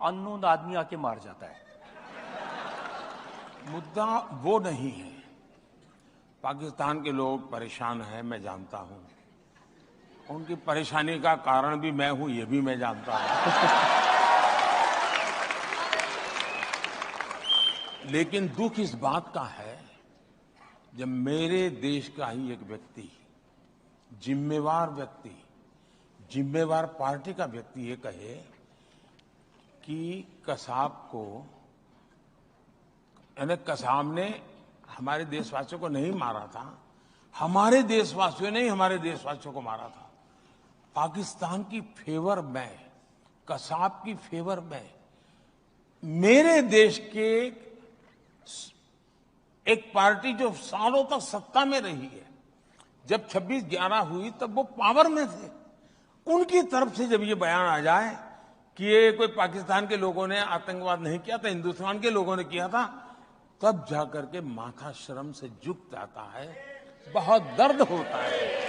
अननोन आदमी आके मार जाता है। मुद्दा वो नहीं है। पाकिस्तान के लोग परेशान हैं, मैं जानता हूं। उनकी परेशानी का कारण भी मैं हूं, ये भी मैं जानता हूं। लेकिन दुख इस बात का है जब मेरे देश का ही एक व्यक्ति, जिम्मेवार व्यक्ति, जिम्मेवार पार्टी का व्यक्ति ये कहे कि कसाब को, यानी कसाब ने हमारे देशवासियों को नहीं मारा था, हमारे देशवासियों ने ही हमारे देशवासियों को मारा था। पाकिस्तान की फेवर में, कसाब की फेवर में, मेरे देश के एक पार्टी जो सालों तक सत्ता में रही है, जब 26/11 हुई तब वो पावर में थे, उनकी तरफ से जब ये बयान आ जाए कि ये कोई पाकिस्तान के लोगों ने आतंकवाद नहीं किया था, हिंदुस्तान के लोगों ने किया था, तब जाकर के माथा शर्म से झुक जाता है, बहुत दर्द होता है।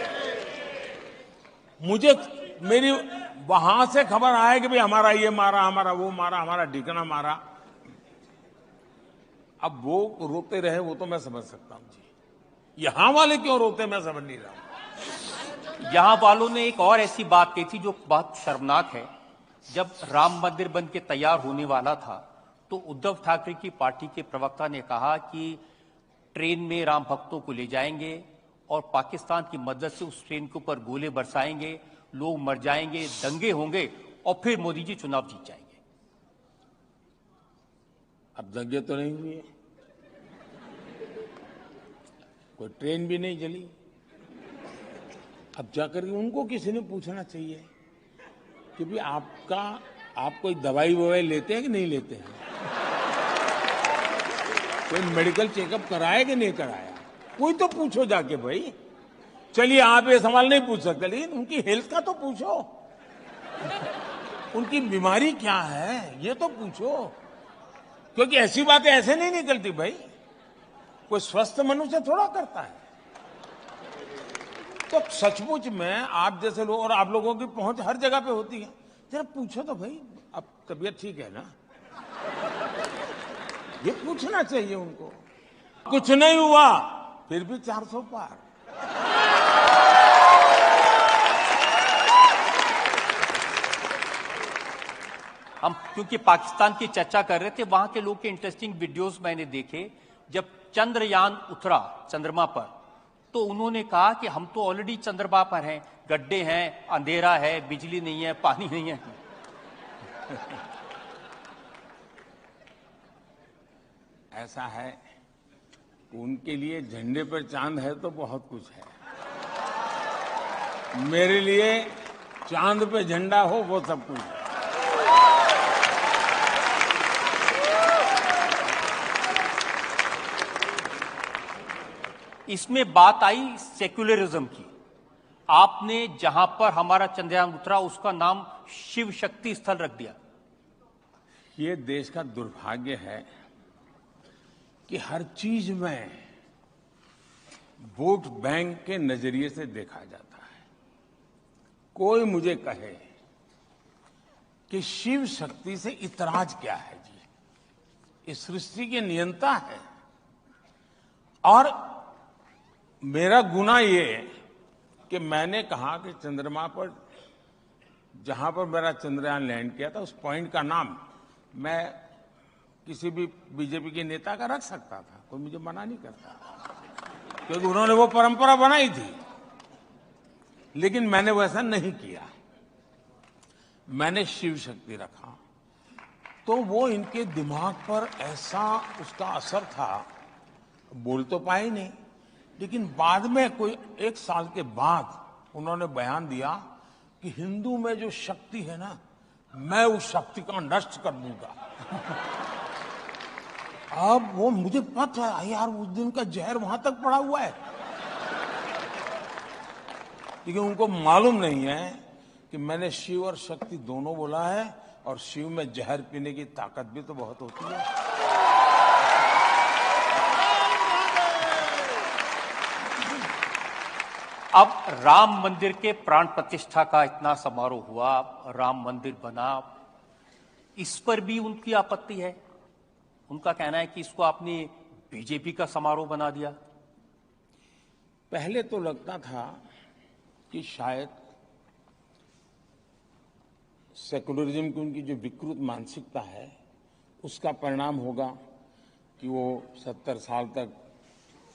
मुझे मेरी वहां से खबर आए कि भाई हमारा ये मारा, हमारा वो मारा, हमारा ठिकाना मारा। अब वो रोते रहे वो तो मैं समझ सकता हूं जी, यहां वाले क्यों रोते मैं समझ नहीं रहा। यहां वालों ने एक और ऐसी बात कही थी जो बहुत शर्मनाक है। जब राम मंदिर बन के तैयार होने वाला था तो उद्धव ठाकरे की पार्टी के प्रवक्ता ने कहा कि ट्रेन में राम भक्तों को ले जाएंगे और पाकिस्तान की मदद से उस ट्रेन के ऊपर गोले बरसाएंगे, लोग मर जाएंगे, दंगे होंगे और फिर मोदी जी चुनाव जीत जाएंगे। अब दंगे तो नहीं हुए, कोई ट्रेन भी नहीं चली। अब जाकर के उनको किसी ने पूछना चाहिए कि भी आप कोई दवाई ववाई लेते हैं कि नहीं लेते हैं, कोई मेडिकल चेकअप कराया कि नहीं कराया, कोई तो पूछो जाके भाई। चलिए आप ये सवाल नहीं पूछ सकते, लेकिन उनकी हेल्थ का तो पूछो, उनकी बीमारी क्या है ये तो पूछो, क्योंकि ऐसी बातें ऐसे नहीं निकलती भाई, कोई स्वस्थ मनुष्य थोड़ा करता है। तो सचमुच में आप जैसे लोग और आप लोगों की पहुंच हर जगह पे होती है, जरा पूछो तो भाई, अब तबीयत ठीक है ना, ये पूछना चाहिए उनको। कुछ नहीं हुआ फिर भी 400 पार। हम क्योंकि पाकिस्तान की चर्चा कर रहे थे, वहां के लोग के इंटरेस्टिंग वीडियोस मैंने देखे। जब चंद्रयान उतरा चंद्रमा पर तो उन्होंने कहा कि हम तो ऑलरेडी चंद्रमा पर हैं, गड्ढे हैं, अंधेरा है, बिजली नहीं है, पानी नहीं है। ऐसा है, उनके लिए झंडे पर चांद है तो बहुत कुछ है, मेरे लिए चांद पे झंडा हो वो सब कुछ है। इसमें बात आई सेक्युलरिज्म की। आपने जहां पर हमारा चंद्रयान उतरा उसका नाम शिव शक्ति स्थल रख दिया। ये देश का दुर्भाग्य है कि हर चीज में वोट बैंक के नजरिए से देखा जाता है। कोई मुझे कहे कि शिव शक्ति से इतराज क्या है जी, इस सृष्टि के नियंता है, और मेरा गुनाह ये कि मैंने कहा कि चंद्रमा पर जहां पर मेरा चंद्रयान लैंड किया था उस पॉइंट का नाम मैं किसी भी बीजेपी के नेता का रख सकता था, कोई मुझे मना नहीं करता, क्योंकि उन्होंने वो परंपरा बनाई थी। लेकिन मैंने वैसा नहीं किया, मैंने शिव शक्ति रखा। तो वो इनके दिमाग पर ऐसा उसका असर था, बोल तो पाए नहीं, लेकिन बाद में कोई 1 साल के बाद उन्होंने बयान दिया कि हिंदू में जो शक्ति है ना, मैं उस शक्ति को नष्ट कर दूंगा। अब वो मुझे पता है यार, उस दिन का जहर वहां तक पड़ा हुआ है, लेकिन उनको मालूम नहीं है कि मैंने शिव और शक्ति दोनों बोला है, और शिव में जहर पीने की ताकत भी तो बहुत होती है। अब राम मंदिर के प्राण प्रतिष्ठा का इतना समारोह हुआ, राम मंदिर बना, इस पर भी उनकी आपत्ति है। उनका कहना है कि इसको आपने बीजेपी का समारोह बना दिया। पहले तो लगता था कि शायद सेकुलरिज्म की उनकी जो विकृत मानसिकता है उसका परिणाम होगा कि वो 70 साल तक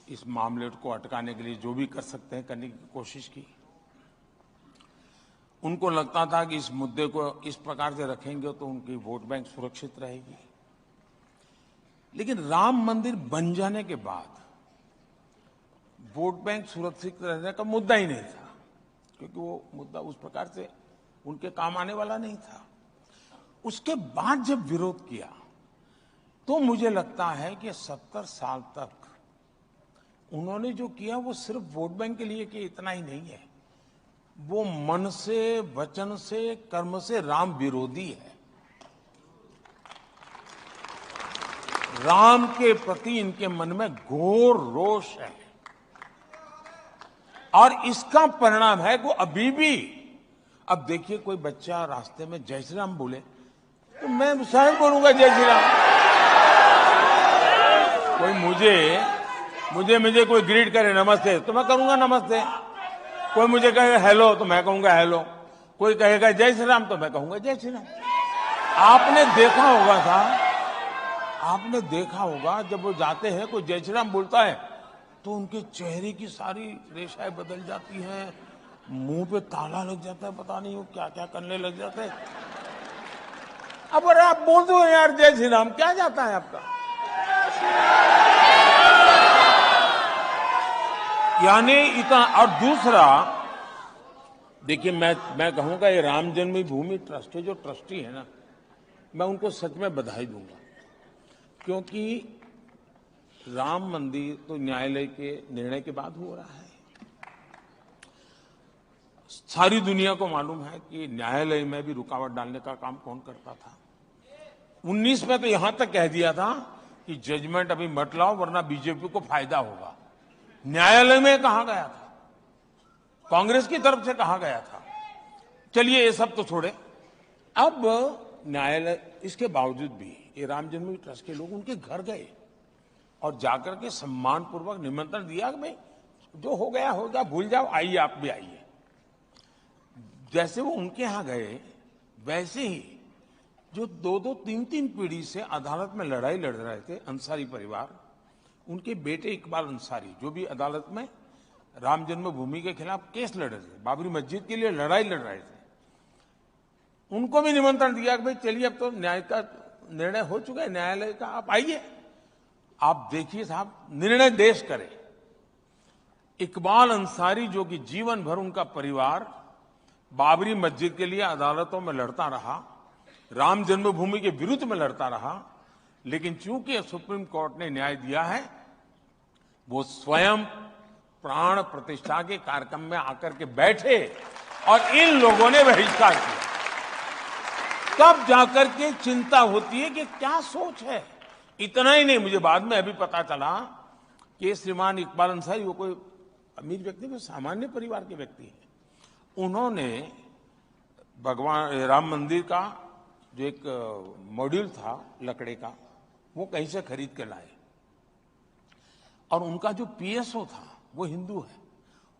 इस मामले को अटकाने के लिए जो भी कर सकते हैं करने की कोशिश की। उनको लगता था कि इस मुद्दे को इस प्रकार से रखेंगे तो उनकी वोट बैंक सुरक्षित रहेगी। लेकिन राम मंदिर बन जाने के बाद वोट बैंक सुरक्षित रहने का मुद्दा ही नहीं था, क्योंकि वो मुद्दा उस प्रकार से उनके काम आने वाला नहीं था। उसके बाद जब विरोध किया तो मुझे लगता है कि 70 साल तक उन्होंने जो किया वो सिर्फ वोट बैंक के लिए किया, इतना ही नहीं है। वो मन से, वचन से, कर्म से राम विरोधी है। राम के प्रति इनके मन में घोर रोष है, और इसका परिणाम है कि अभी भी, अब देखिए कोई बच्चा रास्ते में जय श्री राम बोले तो मैं शायद बोलूंगा जय श्री राम। कोई मुझे कोई ग्रीट करे नमस्ते तो मैं करूंगा नमस्ते। कोई मुझे कहे हेलो तो मैं कहूंगा हेलो। कोई कहेगा जय श्री राम तो मैं कहूंगा जय श्री राम। आपने देखा होगा जब वो जाते हैं कोई जय श्री राम बोलता है तो उनके चेहरे की सारी रेखाएं बदल जाती हैं, मुंह पे ताला लग जाता है, पता नहीं वो क्या क्या करने लग जाते हैं। अब अरे आप बोल दो यार जय श्री राम, क्या जाता है आपका? यानी इतना। और दूसरा देखिए, मैं कहूंगा ये राम जन्मभूमि ट्रस्ट के जो ट्रस्टी है ना, मैं उनको सच में बधाई दूंगा, क्योंकि राम मंदिर तो न्यायालय के निर्णय के बाद हो रहा है। सारी दुनिया को मालूम है कि न्यायालय में भी रुकावट डालने का काम कौन करता था। 19 में तो यहां तक कह दिया था कि जजमेंट अभी मत लाओ वरना बीजेपी को फायदा होगा। न्यायालय में कहा गया था, कांग्रेस की तरफ से कहा गया था। चलिए ये सब तो छोड़े, अब न्यायालय इसके बावजूद भी ये राम जन्मभूमि ट्रस्ट के लोग उनके घर गए और जाकर के सम्मानपूर्वक निमंत्रण दिया कि भाई जो हो गया हो गया, भूल जाओ, आइए आप भी आइए। जैसे वो उनके यहां गए वैसे ही जो 2-2, 3-3 पीढ़ी से अदालत में लड़ाई लड़ रहे थे अंसारी परिवार, उनके बेटे इकबाल अंसारी जो भी अदालत में राम जन्मभूमि के खिलाफ केस लड़ रहे थे, बाबरी मस्जिद के लिए लड़ाई लड़ रहे थे, उनको भी निमंत्रण दिया कि भाई चलिए अब तो न्याय का निर्णय हो चुका है न्यायालय का, आप आइए, आप देखिए साहब निर्णय देश करे। इकबाल अंसारी जो कि जीवन भर उनका परिवार बाबरी मस्जिद के लिए अदालतों में लड़ता रहा, राम जन्मभूमि के विरुद्ध में लड़ता रहा, लेकिन चूंकि सुप्रीम कोर्ट ने न्याय दिया है, वो स्वयं प्राण प्रतिष्ठा के कार्यक्रम में आकर के बैठे और इन लोगों ने बहिष्कार किया। तब जाकर के चिंता होती है कि क्या सोच है। इतना ही नहीं, मुझे बाद में अभी पता चला कि श्रीमान इकबाल अंसारी वो कोई अमीर व्यक्ति, वो सामान्य परिवार के व्यक्ति हैं। उन्होंने भगवान राम मंदिर का जो एक मॉड्यूल था लकड़े का, वो कहीं से खरीद के लाए, और उनका जो पीएसओ था वो हिंदू है,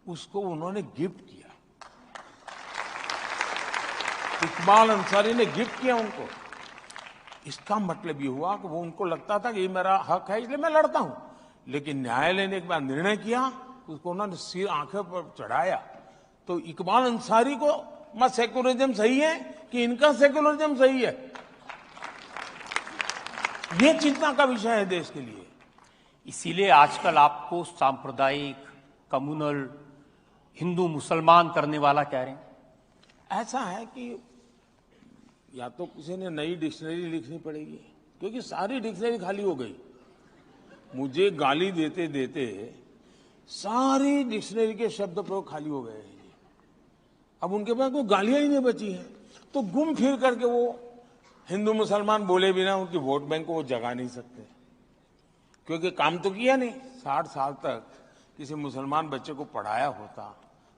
उसको उन्होंने गिफ्ट किया। इकबाल अंसारी ने गिफ्ट किया उनको। इसका मतलब ये हुआ कि वो उनको लगता था कि ये मेरा हक है इसलिए मैं लड़ता हूं, लेकिन न्यायालय ने एक बार निर्णय किया, उसको उन्होंने सिर आंखों पर चढ़ाया। तो इकबाल अंसारी को मत सेकुलरिज्म सही है कि इनका सेकुलरिज्म सही है, ये चिंता का विषय है देश के लिए। इसीलिए आजकल आपको सांप्रदायिक कम्युनल, हिंदू मुसलमान करने वाला कह रहे हैं। ऐसा है कि या तो किसी ने नई डिक्शनरी लिखनी पड़ेगी, क्योंकि सारी डिक्शनरी खाली हो गई। मुझे गाली देते देते सारी डिक्शनरी के शब्द प्रयोग खाली हो गए हैं। अब उनके पास कोई गालियां ही नहीं बची हैं, तो घूम फिर करके वो हिंदू मुसलमान बोले बिना उनकी वोट बैंक को वो जगा नहीं सकते, क्योंकि काम तो किया नहीं। 60 साल तक किसी मुसलमान बच्चे को पढ़ाया होता,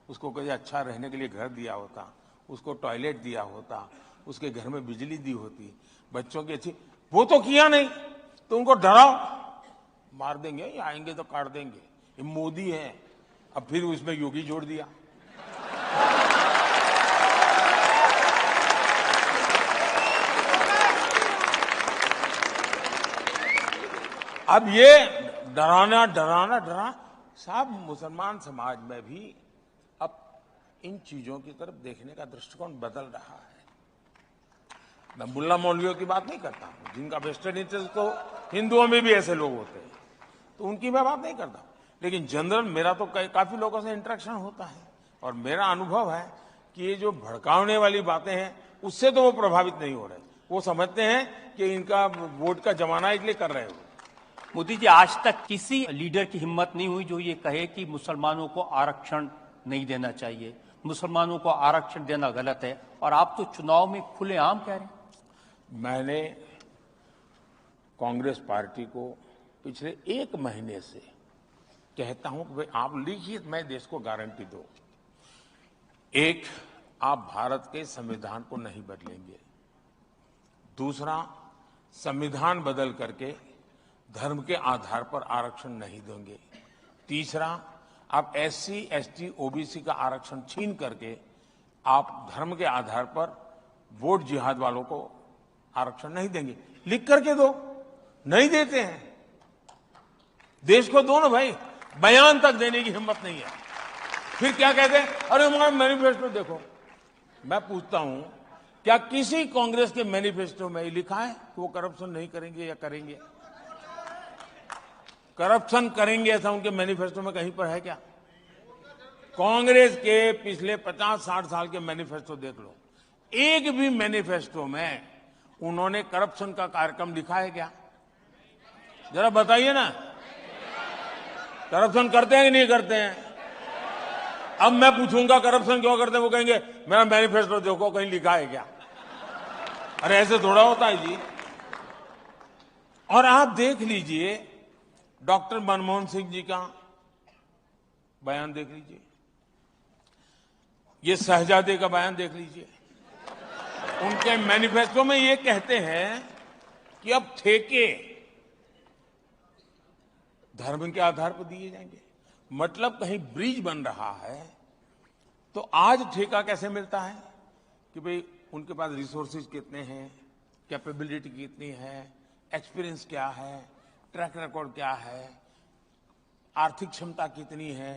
उसको कहीं अच्छा रहने के लिए घर दिया होता, उसको टॉयलेट दिया होता, उसके घर में बिजली दी होती, बच्चों की अच्छी, वो तो किया नहीं। तो उनको डराओ, मार देंगे, या आएंगे तो काट देंगे। ये मोदी है, अब फिर उसमें योगी जोड़ दिया। अब ये डराना साहब, मुसलमान समाज में भी अब इन चीजों की तरफ देखने का दृष्टिकोण बदल रहा है। मैं मुल्ला मौलवियों की बात नहीं करता हूं, जिनका वेस्टर्न इंटरेस्ट, तो हिंदुओं में भी ऐसे लोग होते हैं, तो उनकी मैं बात नहीं करता। लेकिन जनरल मेरा तो काफी लोगों से इंटरेक्शन होता है, और मेरा अनुभव है कि ये जो भड़काने वाली बातें हैं उससे तो वो प्रभावित नहीं हो रहे। वो समझते हैं कि इनका वोट का जमाना इसलिए कर रहे हो। मोदी जी, आज तक किसी लीडर की हिम्मत नहीं हुई जो ये कहे कि मुसलमानों को आरक्षण नहीं देना चाहिए, मुसलमानों को आरक्षण देना गलत है, और आप तो चुनाव में खुलेआम कह रहे हैं। मैंने कांग्रेस पार्टी को पिछले 1 महीने से कहता हूं कि भाई आप लिखिए, मैं देश को गारंटी दो। एक, आप भारत के संविधान को नहीं बदलेंगे। दूसरा, संविधान बदल करके धर्म के आधार पर आरक्षण नहीं देंगे। तीसरा, आप SC, ST, OBC का आरक्षण छीन करके आप धर्म के आधार पर वोट जिहाद वालों को आरक्षण नहीं देंगे। लिख करके दो, नहीं देते हैं। देश को दो ना भाई, बयान तक देने की हिम्मत नहीं है। फिर क्या कहते हैं, अरे हमारा मैनिफेस्टो देखो। मैं पूछता हूं, क्या किसी कांग्रेस के मैनिफेस्टो में लिखा है कि वो करप्शन नहीं करेंगे या करेंगे? करप्शन करेंगे ऐसा उनके मैनिफेस्टो में कहीं पर है क्या? कांग्रेस के पिछले 50-60 साल के मैनिफेस्टो देख लो, एक भी मैनिफेस्टो में उन्होंने करप्शन का कार्यक्रम लिखा है क्या? जरा बताइए ना, करप्शन करते हैं कि नहीं करते हैं? अब मैं पूछूंगा करप्शन क्यों करते हैं, वो कहेंगे मेरा मैनिफेस्टो देखो कहीं लिखा है क्या? अरे ऐसे थोड़ा होता है जी। और आप देख लीजिए, डॉक्टर मनमोहन सिंह जी का बयान देख लीजिए, ये शहजादे का बयान देख लीजिए। उनके मैनिफेस्टो में ये कहते हैं कि अब ठेके धर्म के आधार पर दिए जाएंगे। मतलब कहीं ब्रिज बन रहा है तो आज ठेका कैसे मिलता है कि भाई उनके पास रिसोर्सेज कितने हैं, कैपेबिलिटी कितनी है, एक्सपीरियंस क्या है, ट्रैक रिकॉर्ड क्या है, आर्थिक क्षमता कितनी है,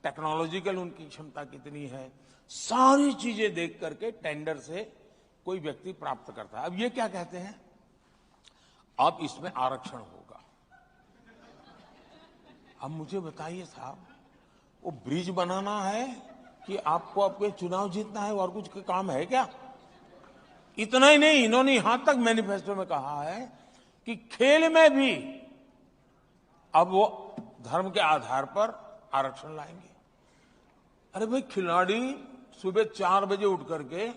टेक्नोलॉजिकल उनकी क्षमता कितनी है, सारी चीजें देख करके टेंडर से कोई व्यक्ति प्राप्त करता है। अब ये क्या कहते हैं, अब इसमें आरक्षण होगा। अब मुझे बताइए साहब, वो ब्रिज बनाना है कि आपको आपके चुनाव जीतना है और कुछ काम है क्या? इतना ही नहीं, इन्होंने यहां तक मैनिफेस्टो में कहा है कि खेल में भी अब वो धर्म के आधार पर आरक्षण लाएंगे। अरे भाई, खिलाड़ी सुबह 4 बजे उठ करके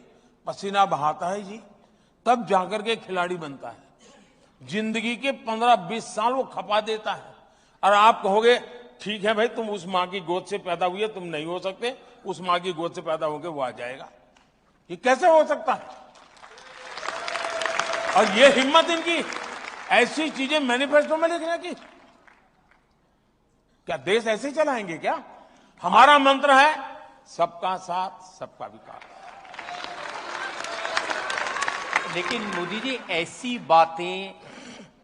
पसीना बहाता है जी, तब जाकर के खिलाड़ी बनता है। जिंदगी के 15-20 साल वो खपा देता है, और आप कहोगे ठीक है भाई, तुम उस मां की गोद से पैदा हुई है, तुम नहीं हो सकते, उस मां की गोद से पैदा होकर वो आ जाएगा। ये कैसे हो सकता है? और ये हिम्मत इनकी ऐसी चीजें मैनिफेस्टो में लिखने की। क्या देश ऐसे चलाएंगे क्या? हमारा मंत्र है सबका साथ सबका विकास। लेकिन मोदी जी, ऐसी बातें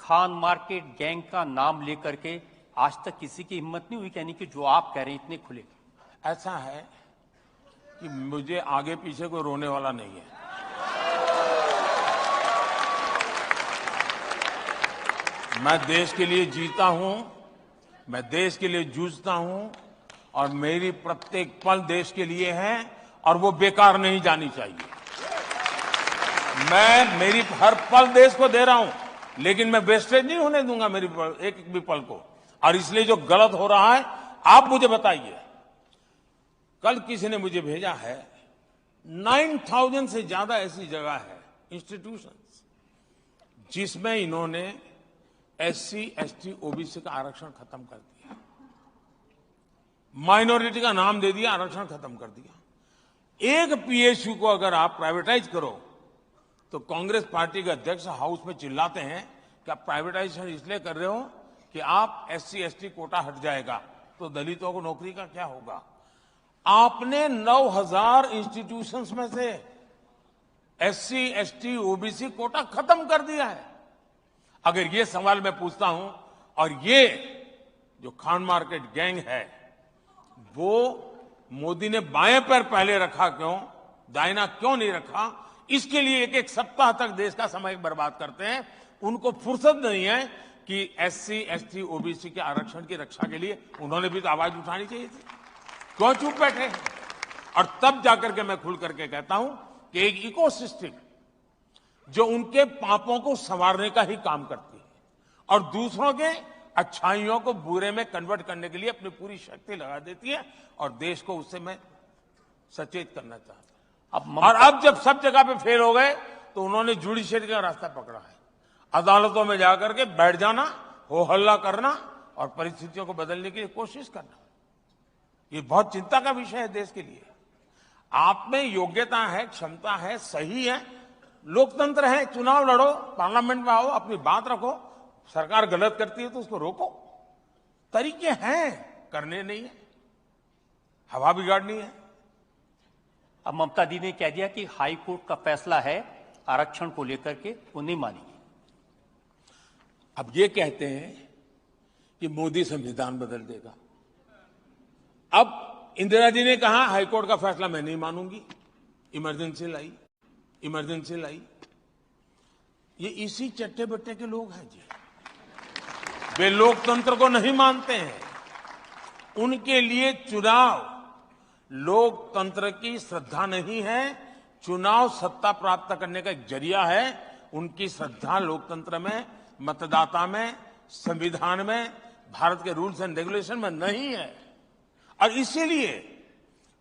खान मार्केट गैंग का नाम लेकर के आज तक किसी की हिम्मत नहीं हुई कहने की जो आप कह रहे हैं इतने खुले। ऐसा है कि मुझे आगे पीछे कोई रोने वाला नहीं है। मैं देश के लिए जीता हूं, मैं देश के लिए जूझता हूं, और मेरी प्रत्येक पल देश के लिए है और वो बेकार नहीं जानी चाहिए। मैं मेरी हर पल देश को दे रहा हूं, लेकिन मैं वेस्टेज नहीं होने दूंगा मेरी एक भी पल को। और इसलिए जो गलत हो रहा है, आप मुझे बताइए। कल किसी ने मुझे भेजा है 9000 से ज्यादा ऐसी जगह है, इंस्टीट्यूशंस, जिसमें इन्होंने SC, ST, OBC का आरक्षण खत्म कर दिया, माइनॉरिटी का नाम दे दिया, आरक्षण खत्म कर दिया। एक PSU को अगर आप प्राइवेटाइज करो तो कांग्रेस पार्टी के अध्यक्ष हाउस में चिल्लाते हैं कि आप प्राइवेटाइजेशन इसलिए कर रहे हो कि आप SC, ST कोटा हट जाएगा तो दलितों को नौकरी का क्या होगा। आपने 9000 इंस्टीट्यूशंस में से SC, ST, OBC कोटा खत्म कर दिया है। अगर ये सवाल मैं पूछता हूं, और ये जो खान मार्केट गैंग है वो मोदी ने बाएं पैर पहले रखा क्यों, दाहिना क्यों नहीं रखा, इसके लिए एक एक सप्ताह तक देश का समय बर्बाद करते हैं। उनको फुर्सत नहीं है कि SC, ST, OBC के आरक्षण की रक्षा के लिए उन्होंने भी तो आवाज उठानी चाहिए थी। क्यों चुप बैठे? और तब जाकर के मैं खुल करके कहता हूं कि एक इकोसिस्टम जो उनके पापों को संवारने का ही काम करती है और दूसरों के अच्छाइयों को बुरे में कन्वर्ट करने के लिए अपनी पूरी शक्ति लगा देती है, और देश को उससे मैं सचेत करना चाहता हूं। और अब जब सब जगह पे फेल हो गए तो उन्होंने जुडिशरी का रास्ता पकड़ा है, अदालतों में जाकर के बैठ जाना, हो हल्ला करना और परिस्थितियों को बदलने की कोशिश करना। ये बहुत चिंता का विषय है देश के लिए। आप में योग्यता है, क्षमता है, सही है, लोकतंत्र है, चुनाव लड़ो, पार्लियामेंट में आओ, अपनी बात रखो, सरकार गलत करती है तो उसको रोको। तरीके हैं, करने नहीं है, हवा बिगाड़नी है। अब ममता दी ने कह दिया कि हाई कोर्ट का फैसला है आरक्षण को लेकर के, वो नहीं मानेगी। अब ये कहते हैं कि मोदी संविधान बदल देगा। अब इंदिरा जी ने कहा हाईकोर्ट का फैसला मैं नहीं मानूंगी, इमरजेंसी लाई। ये इसी चट्टे बट्टे के लोग हैं जी, वे लोकतंत्र को नहीं मानते हैं। उनके लिए चुनाव लोकतंत्र की श्रद्धा नहीं है, चुनाव सत्ता प्राप्त करने का एक जरिया है। उनकी श्रद्धा लोकतंत्र में, मतदाता में, संविधान में, भारत के रूल्स एंड रेगुलेशन में नहीं है। और इसीलिए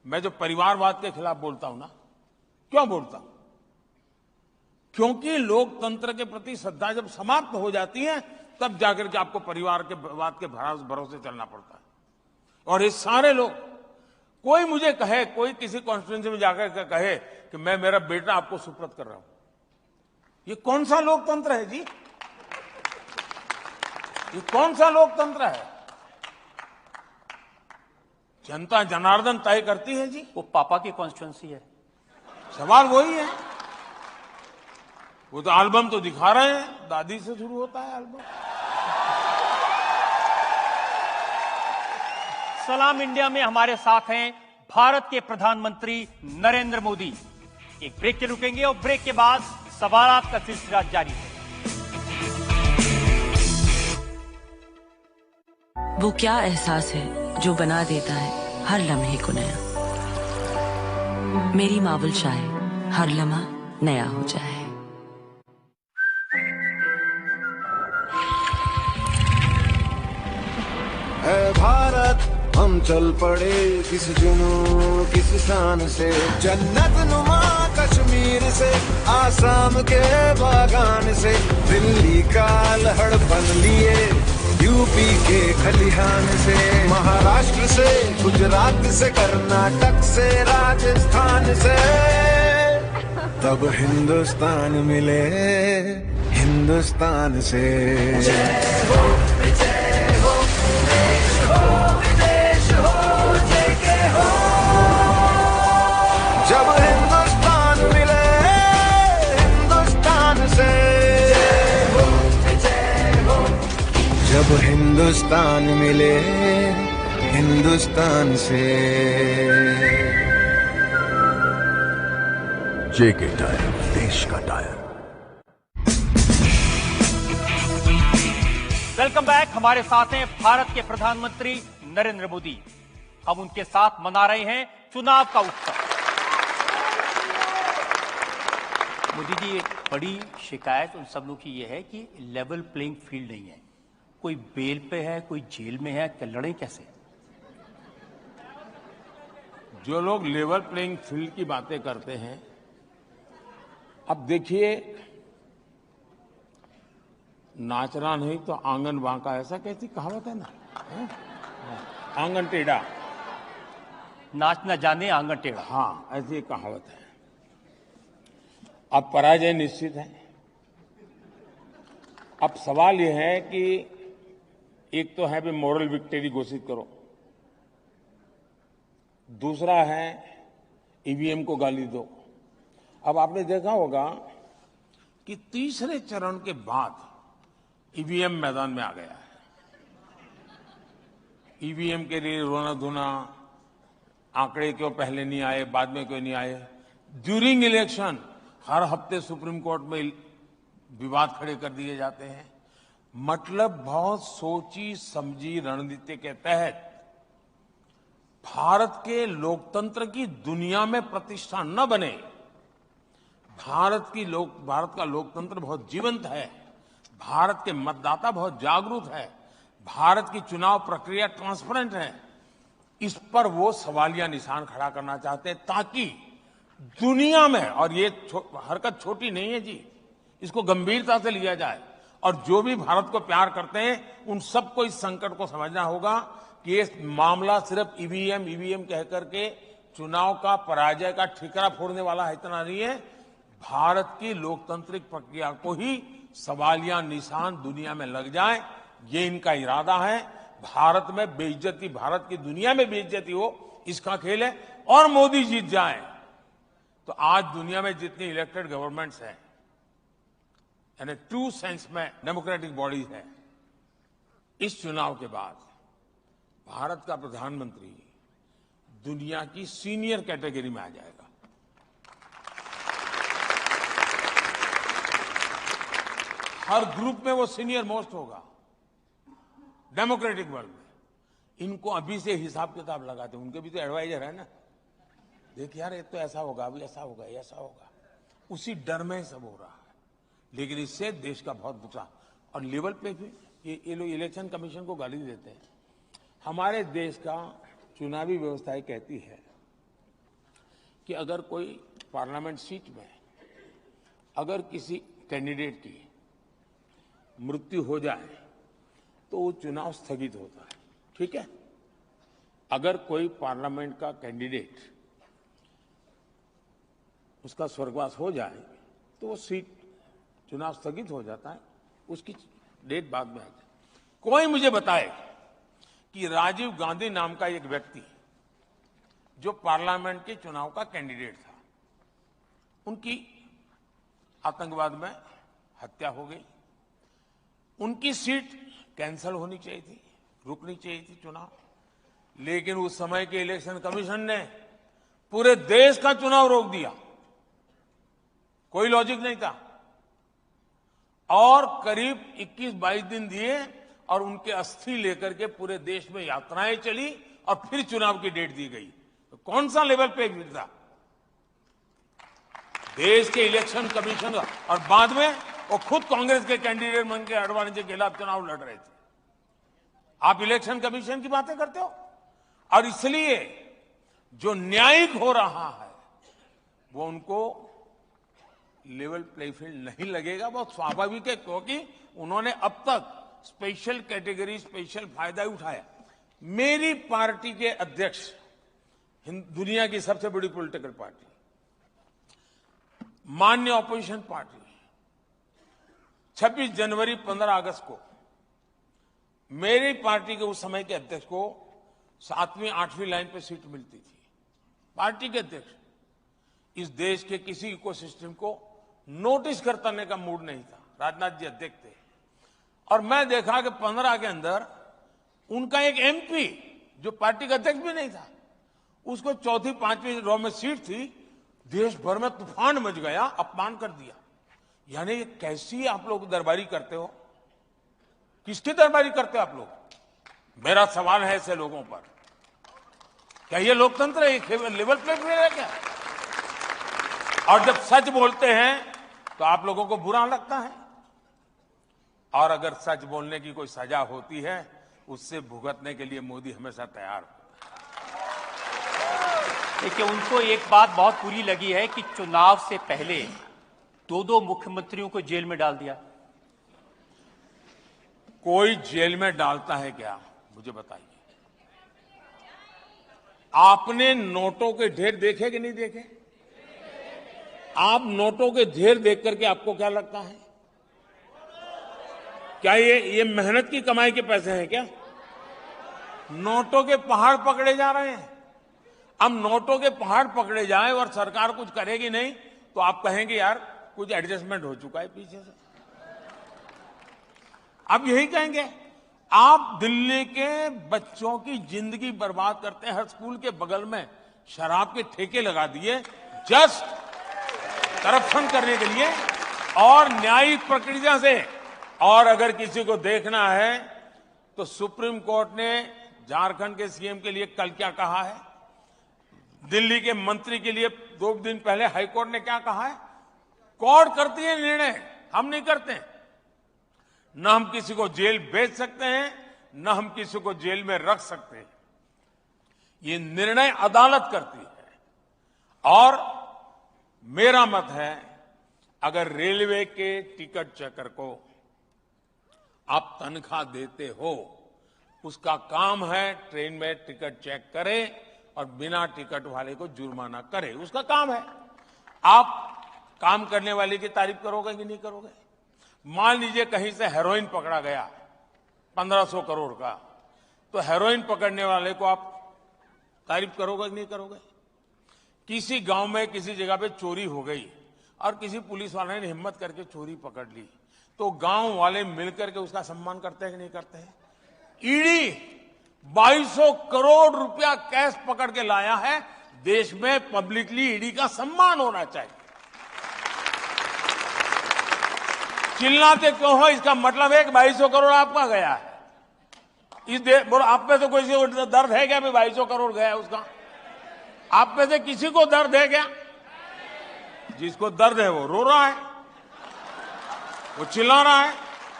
मैं जो परिवारवाद के खिलाफ बोलता हूं ना, क्यों बोलता हूं? क्योंकि लोकतंत्र के प्रति श्रद्धा जब समाप्त हो जाती है तब जाकर के आपको परिवार के वाद के भरोसे चलना पड़ता है। और ये सारे लोग, कोई मुझे कहे, कोई किसी कॉन्स्टिट्यूएंसी में जाकर के कहे कि मैं मेरा बेटा आपको सुपुर्द कर रहा हूं, ये कौन सा लोकतंत्र है जी? ये कौन सा लोकतंत्र है? जनता जनार्दन तय करती है जी। वो पापा की कॉन्स्टिट्यूएंसी है। सवाल वही है। वो तो एल्बम तो दिखा रहे हैं, दादी से शुरू होता है एल्बम। सलाम इंडिया में हमारे साथ हैं भारत के प्रधानमंत्री नरेंद्र मोदी। एक ब्रेक के रुकेंगे और ब्रेक के बाद सवालात का सिलसिला जारी है। वो क्या एहसास है जो बना देता है हर लम्हे को नया। मेरी मावल चाहे हर लम्हा नया हो जाए। है भारत हम चल पड़े किस जुनून किस शान से, जन्नत नुमा कश्मीर से, आसाम के बागान से, दिल्ली का लहड़पन लिए यूपी के खलिहान से, महाराष्ट्र से, गुजरात से, कर्नाटक से, राजस्थान से, तब हिंदुस्तान मिले हिंदुस्तान से। जय हो विजय हो देश हो विदेश हो जय के हो। जब हिंदुस्तान मिले हिंदुस्तान से, जय हो विजय हो। जब हिंदुस्तान मिले हिंदुस्तान से। जेके टायर, देश का टायर। Welcome back. हमारे साथ हैं भारत के प्रधानमंत्री नरेंद्र मोदी। हम उनके साथ मना रहे हैं चुनाव का उत्सव। मोदी जी, एक बड़ी शिकायत उन सब लोग की यह है कि लेवल प्लेइंग फील्ड नहीं है। कोई बेल पे है, कोई जेल में है, क्या लड़े कैसे? जो लोग लेवल प्लेइंग फील्ड की बातें करते हैं, अब देखिए, नाचना नहीं तो आंगन बांका, ऐसा कैसी कहावत है ना, है? आंगन टेढ़ा, नाच न जाने आंगन टेढ़ा। हाँ, ऐसी एक कहावत है। अब पराजय निश्चित है। अब सवाल यह है कि एक तो है भी मॉरल विक्ट्री घोषित करो, दूसरा है ईवीएम को गाली दो। अब आपने देखा होगा कि तीसरे चरण के बाद ईवीएम मैदान में आ गया है। ईवीएम के लिए रोना धोना, आंकड़े क्यों पहले नहीं आए, बाद में क्यों नहीं आए, ड्यूरिंग इलेक्शन हर हफ्ते सुप्रीम कोर्ट में विवाद खड़े कर दिए जाते हैं। मतलब बहुत सोची समझी रणनीति के तहत भारत के लोकतंत्र की दुनिया में प्रतिष्ठा न बने। भारत का लोकतंत्र बहुत जीवंत है, भारत के मतदाता बहुत जागरूक है, भारत की चुनाव प्रक्रिया ट्रांसपेरेंट है। इस पर वो सवालिया निशान खड़ा करना चाहते हैं ताकि दुनिया में, और ये हरकत छोटी नहीं है जी, इसको गंभीरता से लिया जाए और जो भी भारत को प्यार करते हैं उन सबको इस संकट को समझना होगा कि ये मामला सिर्फ ईवीएम कह करके चुनाव का पराजय का ठिकरा फोड़ने वाला है, इतना नहीं है। भारत की लोकतांत्रिक प्रक्रिया को ही सवालिया निशान दुनिया में लग जाए, ये इनका इरादा है। भारत में बेइज्जती, भारत की दुनिया में बेइज्जती हो, इसका खेल है। और मोदी जीत जाए तो आज दुनिया में जितनी इलेक्टेड गवर्नमेंट्स हैं, यानी ट्रू सेंस में डेमोक्रेटिक बॉडीज है, इस चुनाव के बाद भारत का प्रधानमंत्री दुनिया की सीनियर कैटेगरी में आ जाएगा। हर ग्रुप में वो सीनियर मोस्ट होगा डेमोक्रेटिक वर्ल्ड में। इनको अभी से हिसाब किताब लगाते, उनके भी तो एडवाइजर है ना, देख यार ये तो ऐसा होगा, अभी ऐसा होगा, ऐसा होगा, उसी डर में सब हो रहा है। लेकिन इससे देश का बहुत नुकसान। और लेवल पे भी ये लोग इलेक्शन कमीशन को गाली देते हैं। हमारे देश का चुनावी व्यवस्था कहती है कि अगर कोई पार्लियामेंट सीट में अगर किसी कैंडिडेट की मृत्यु हो जाए तो वो चुनाव स्थगित होता है, ठीक है। अगर कोई पार्लियामेंट का कैंडिडेट उसका स्वर्गवास हो जाए तो वो सीट, चुनाव स्थगित हो जाता है, उसकी डेट बाद में आ जाए। कोई मुझे बताए कि राजीव गांधी नाम का एक व्यक्ति जो पार्लियामेंट के चुनाव का कैंडिडेट था, उनकी आतंकवाद में हत्या हो गई, उनकी सीट कैंसिल होनी चाहिए थी, रुकनी चाहिए थी चुनाव, लेकिन उस समय के इलेक्शन कमीशन ने पूरे देश का चुनाव रोक दिया, कोई लॉजिक नहीं था। और करीब 21-22 दिन दिए और उनके अस्थि लेकर के पूरे देश में यात्राएं चली और फिर चुनाव की डेट दी गई। तो कौन सा लेवल पे था देश के इलेक्शन कमीशन? और बाद में वो खुद कांग्रेस के कैंडिडेट बन के अडवाणी के खिलाफ चुनाव लड़ रहे थे। आप इलेक्शन कमीशन की बातें करते हो। और इसलिए जो न्यायिक हो रहा है वो उनको लेवल प्ले फील्ड नहीं लगेगा। बहुत स्वाभाविक है, क्योंकि उन्होंने अब तक स्पेशल कैटेगरी, स्पेशल फायदा उठाया। मेरी पार्टी के अध्यक्ष, दुनिया की सबसे बड़ी पॉलिटिकल पार्टी, मान्य ऑपोजिशन पार्टी, 26 जनवरी 15 अगस्त को मेरी पार्टी के उस समय के अध्यक्ष को 7वीं 8वीं लाइन पे सीट मिलती थी। पार्टी के अध्यक्ष, इस देश के किसी इकोसिस्टम को नोटिस करने का मूड नहीं था। राजनाथ जी अध्यक्ष थे और मैं देखा कि 15 के अंदर उनका एक एमपी जो पार्टी का अध्यक्ष भी नहीं था, उसको 4th 5वीं रो में सीट थी। देश भर में तूफान मच गया, अपमान कर दिया। यानी कैसी आप लोग दरबारी करते हो? किसकी दरबारी करते हो आप लोग? मेरा सवाल है ऐसे लोगों पर। क्या ये लोकतंत्र है? एक लेवल प्ले फेयर है क्या? और जब सच बोलते हैं तो आप लोगों को बुरा लगता है, और अगर सच बोलने की कोई सजा होती है उससे भुगतने के लिए मोदी हमेशा तैयार होता है। देखिए, उनको एक बात बहुत बुरी लगी है कि चुनाव से पहले दो मुख्यमंत्रियों को जेल में डाल दिया। कोई जेल में डालता है क्या? मुझे बताइए। आपने नोटों के ढेर देखे कि नहीं देखे? आप नोटों के ढेर देख करके आपको क्या लगता है? क्या ये मेहनत की कमाई के पैसे हैं क्या? नोटों के पहाड़ पकड़े जा रहे हैं। अब नोटों के पहाड़ पकड़े जाएं और सरकार कुछ करेगी नहीं तो आप कहेंगे यार कुछ एडजस्टमेंट हो चुका है पीछे से। अब यही कहेंगे। आप दिल्ली के बच्चों की जिंदगी बर्बाद करते हैं। हर स्कूल के बगल में शराब के ठेके लगा दिए जस्ट करप्शन करने के लिए और न्यायिक प्रक्रिया से। और अगर किसी को देखना है तो सुप्रीम कोर्ट ने झारखंड के सीएम के लिए कल क्या कहा है, दिल्ली के मंत्री के लिए 2 दिन पहले हाईकोर्ट ने क्या कहा है। कोर्ट करती है निर्णय, हम नहीं करते। न हम किसी को जेल भेज सकते हैं, न हम किसी को जेल में रख सकते हैं। ये निर्णय अदालत करती है। और मेरा मत है, अगर रेलवे के टिकट चेकर को आप तनख्वाह देते हो, उसका काम है ट्रेन में टिकट चेक करे और बिना टिकट वाले को जुर्माना करे, उसका काम है। आप काम करने वाले की तारीफ करोगे कि नहीं करोगे? मान लीजिए कहीं से हेरोइन पकड़ा गया 1500 करोड़ का, तो हेरोइन पकड़ने वाले को आप तारीफ करोगे कि नहीं करोगे? किसी गांव में किसी जगह पे चोरी हो गई और किसी पुलिस वाले ने हिम्मत करके चोरी पकड़ ली, तो गांव वाले मिलकर के उसका सम्मान करते हैं कि नहीं करते हैं? ईडी 2200 करोड़ रुपया कैश पकड़ के लाया है। देश में पब्लिकली ईडी का सम्मान होना चाहिए। चिल्लाते क्यों हो? इसका मतलब है कि 2200 करोड़ आपका गया है। आप में से कोई से दर्द है क्या? 2200 करोड़ गया उसका? आप में से किसी को दर्द है क्या? जिसको दर्द है वो रो रहा है, वो चिल्ला रहा है।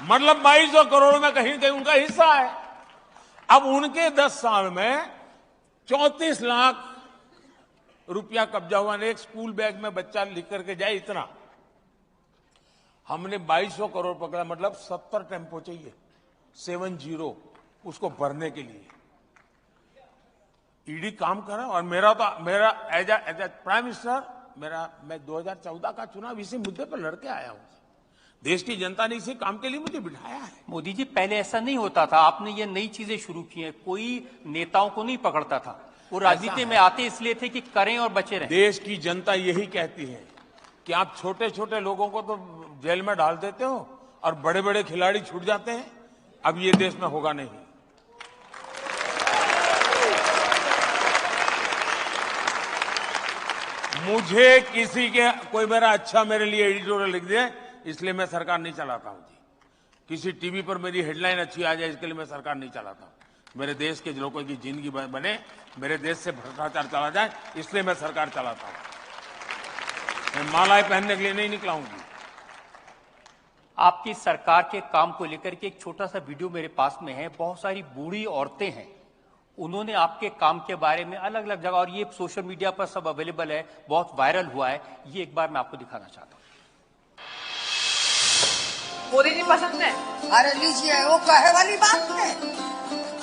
मतलब 2200 करोड़ में कहीं कहीं उनका हिस्सा है। अब उनके 10 साल में 34 लाख रुपया कब्जा हुआ। एक स्कूल बैग में बच्चा लिख करके जाए इतना। हमने 2200 करोड़ पकड़ा, मतलब 70 टेम्पो चाहिए, 70 उसको भरने के लिए। ईडी काम कर रहा है। और मेरा एज ए प्राइम मिनिस्टर मैं 2014 का चुनाव इसी मुद्दे पर लड़के आया हूं। देश की जनता ने इसी काम के लिए मुझे बिठाया है। मोदी जी, पहले ऐसा नहीं होता था, आपने ये नई चीजें शुरू की हैं। कोई नेताओं को नहीं पकड़ता था, वो राजनीति में आते इसलिए थे कि करें और बचे रहें। देश की जनता यही कहती है कि आप छोटे छोटे लोगों को तो जेल में डाल देते हो और बड़े बड़े खिलाड़ी छूट जाते हैं। अब ये देश में होगा नहीं। मुझे किसी के कोई मेरे लिए एडिटोरियल लिख दे इसलिए मैं सरकार नहीं चलाता हूं जी। किसी टीवी पर मेरी हेडलाइन अच्छी आ जाए इसके लिए मैं सरकार नहीं चलाता हूं। मेरे देश के लोगों की जिंदगी बने, मेरे देश से भ्रष्टाचार चला जाए, इसलिए मैं सरकार चलाता हूं। मैं मालाएं पहनने के लिए नहीं निकला हूं। आपकी सरकार के काम को लेकर के एक छोटा सा वीडियो मेरे पास में है। बहुत सारी बूढ़ी औरतें हैं, उन्होंने आपके काम के बारे में अलग अलग जगह, और ये सोशल मीडिया पर सब अवेलेबल है, बहुत वायरल हुआ है। ये एक बार मैं आपको दिखाना चाहता हूँ। मोदी जी पसंद है? अरे लीजिए, वो कहे वाली बात है।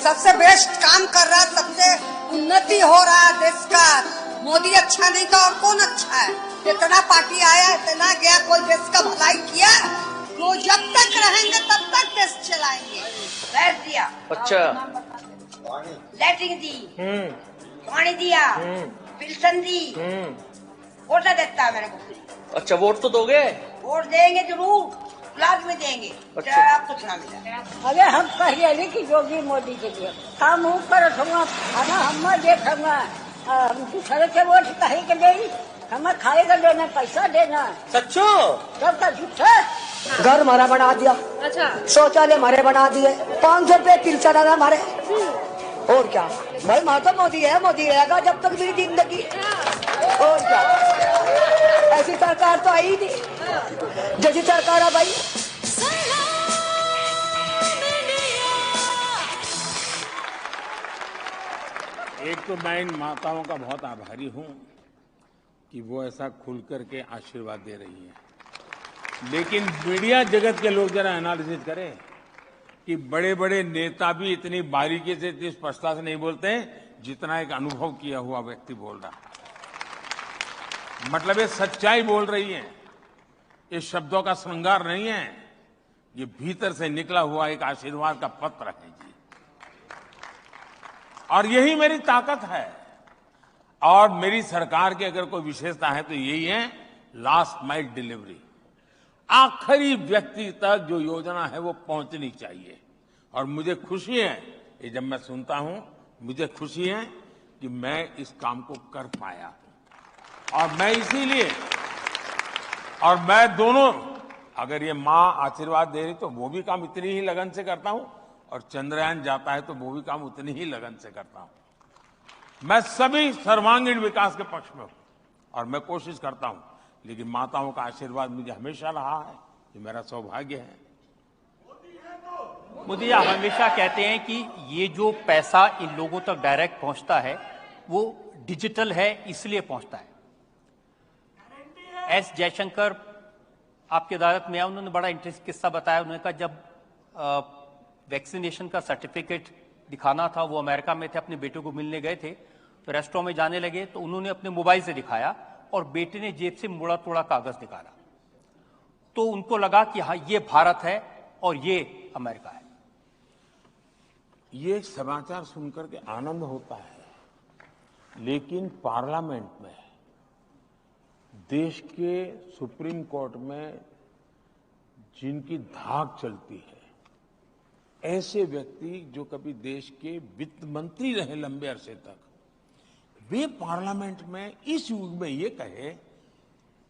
सबसे बेस्ट काम कर रहा, सबसे उन्नति हो रहा है देश का। मोदी अच्छा नहीं तो और कौन अच्छा है? इतना पार्टी आया, इतना गया, कोई देश का भलाई किया? वो जब तक रहेंगे तब तक देश चलाएंगे। बैठ दिया, अच्छा, लैट्रिन दी, पानी दिया, पेंशन दी, वोट देता है मेरे को। अच्छा, वोट तो दोगे? वोट देंगे जरूर, लाख में देंगे। अच्छा, आप कुछ ना मिला। अरे हम कहिए कि योगी मोदी के लिए हम ऊपर खाना हम देखा दूसरे के वोट कहीं के दे, हमें खाएगा देना, पैसा देना। सच्चो? सबका झूठा। घर हमारा बना दिया, अच्छा, शौचालय हमारे बना दिए, 500 रुपए तिल चढ़ा हमारे, और क्या भाई, महात्मा मोदी है, मोदी रहेगा जब तक मेरी जिंदगी। और क्या, ऐसी सरकार तो आई नहीं जैसी सरकार है भाई। एक तो मैं इन माताओं का बहुत आभारी हूं कि वो ऐसा खुल करके आशीर्वाद दे रही हैं। लेकिन मीडिया जगत के लोग जरा एनालिसिस करें कि बड़े बड़े नेता भी इतनी बारीकी से, इतनी स्पष्टता से नहीं बोलते हैं जितना एक अनुभव किया हुआ व्यक्ति बोल रहा। मतलब ये सच्चाई बोल रही है, ये शब्दों का श्रृंगार नहीं है, ये भीतर से निकला हुआ एक आशीर्वाद का पत्र है जी। और यही मेरी ताकत है। और मेरी सरकार की अगर कोई विशेषता है तो यही है लास्ट माइल डिलीवरी। आखिरी व्यक्ति तक जो योजना है वो पहुंचनी चाहिए। और मुझे खुशी है, ये जब मैं सुनता हूं, मुझे खुशी है कि मैं इस काम को कर पाया। और मैं इसीलिए, और मैं दोनों, अगर ये मां आशीर्वाद दे रही तो वो भी काम इतनी ही लगन से करता हूं, और चंद्रयान जाता है तो वो भी काम उतनी ही लगन से करता हूं। मैं सभी सर्वांगीण विकास के पक्ष में हूं और मैं कोशिश करता हूं, लेकिन माताओं का आशीर्वाद मुझे हमेशा रहा है, ये मेरा सौभाग्य है। मोदी जी हमेशा कहते हैं कि ये जो पैसा इन लोगों तक डायरेक्ट पहुंचता है वो डिजिटल है, इसलिए पहुंचता है। एस जयशंकर आपकी अदालत में आए, उन्होंने बड़ा इंटरेस्टिंग किस्सा बताया। उन्होंने कहा जब वैक्सीनेशन का सर्टिफिकेट दिखाना था, वो अमेरिका में थे, अपने बेटे को मिलने गए थे, तो रेस्टोरेंट में जाने लगे तो उन्होंने अपने मोबाइल से दिखाया और बेटे ने जेब से मुड़ा तोड़ा कागज निकाला। तो उनको लगा कि हाँ ये भारत है और ये अमेरिका है। ये समाचार सुनकर के आनंद होता है, लेकिन पार्लियामेंट में, देश के सुप्रीम कोर्ट में जिनकी धाक चलती है, ऐसे व्यक्ति जो कभी देश के वित्त मंत्री रहे लंबे अरसे तक, वे पार्लियामेंट में इस युग में ये कहे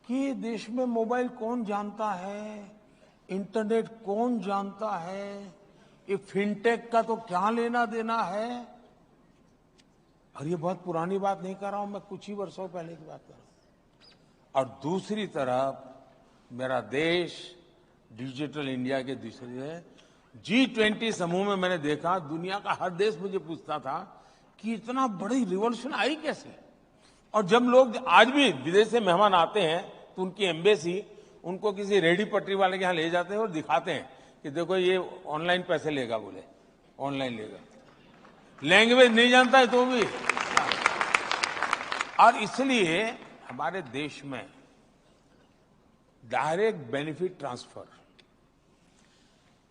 कि देश में मोबाइल कौन जानता है, इंटरनेट कौन जानता है, ये फिनटेक का तो क्या लेना देना है। और ये बहुत पुरानी बात नहीं कर रहा हूं मैं, कुछ ही वर्षों पहले की बात कर रहा हूं। और दूसरी तरफ मेरा देश डिजिटल इंडिया के दूसरी है। G20 समूह में मैंने देखा, दुनिया का हर देश मुझे पूछता था कि इतना बड़ी रिवॉल्यूशन आई कैसे। और जब लोग आज भी विदेश से मेहमान आते हैं तो उनकी एम्बेसी उनको किसी रेडी पटरी वाले के यहां ले जाते हैं और दिखाते हैं कि देखो ये ऑनलाइन पैसे लेगा, बोले ऑनलाइन लेगा, लैंग्वेज नहीं जानता है तो भी। और इसलिए हमारे देश में डायरेक्ट बेनिफिट ट्रांसफर,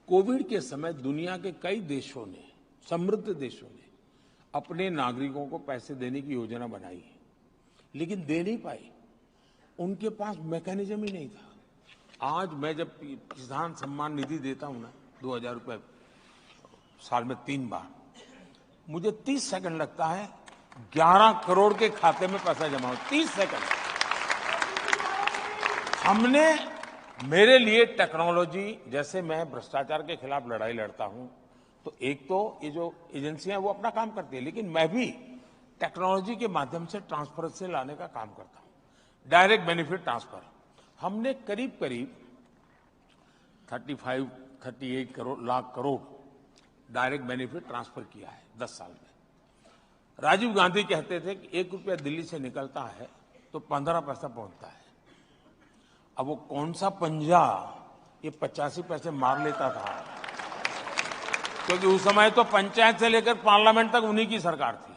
कोविड के समय दुनिया के कई देशों ने, समृद्ध देशों ने अपने नागरिकों को पैसे देने की योजना बनाई है, लेकिन दे नहीं पाई, उनके पास मैकेनिज्म ही नहीं था। आज मैं जब किसान सम्मान निधि देता हूं ना, 2000 रुपए साल में 3 बार, मुझे 30 सेकंड लगता है 11 करोड़ के खाते में पैसा जमा हो। 30 सेकंड। हमने, मेरे लिए टेक्नोलॉजी, जैसे मैं भ्रष्टाचार के खिलाफ लड़ाई लड़ता हूं तो एक तो ये जो एजेंसियां वो अपना काम करती है, लेकिन मैं भी टेक्नोलॉजी के माध्यम से ट्रांसपेरेंसी लाने का काम करता हूं। डायरेक्ट बेनिफिट ट्रांसफर हमने करीब करीब 38 lakh crore direct benefit transfer किया है 10 साल में। राजीव गांधी कहते थे कि 1 रुपया दिल्ली से निकलता है तो 15 पैसा पहुंचता है। अब वो कौन सा पंजा ये 85 पैसे मार लेता था, क्योंकि उस समय तो पंचायत से लेकर पार्लियामेंट तक उन्हीं की सरकार थी।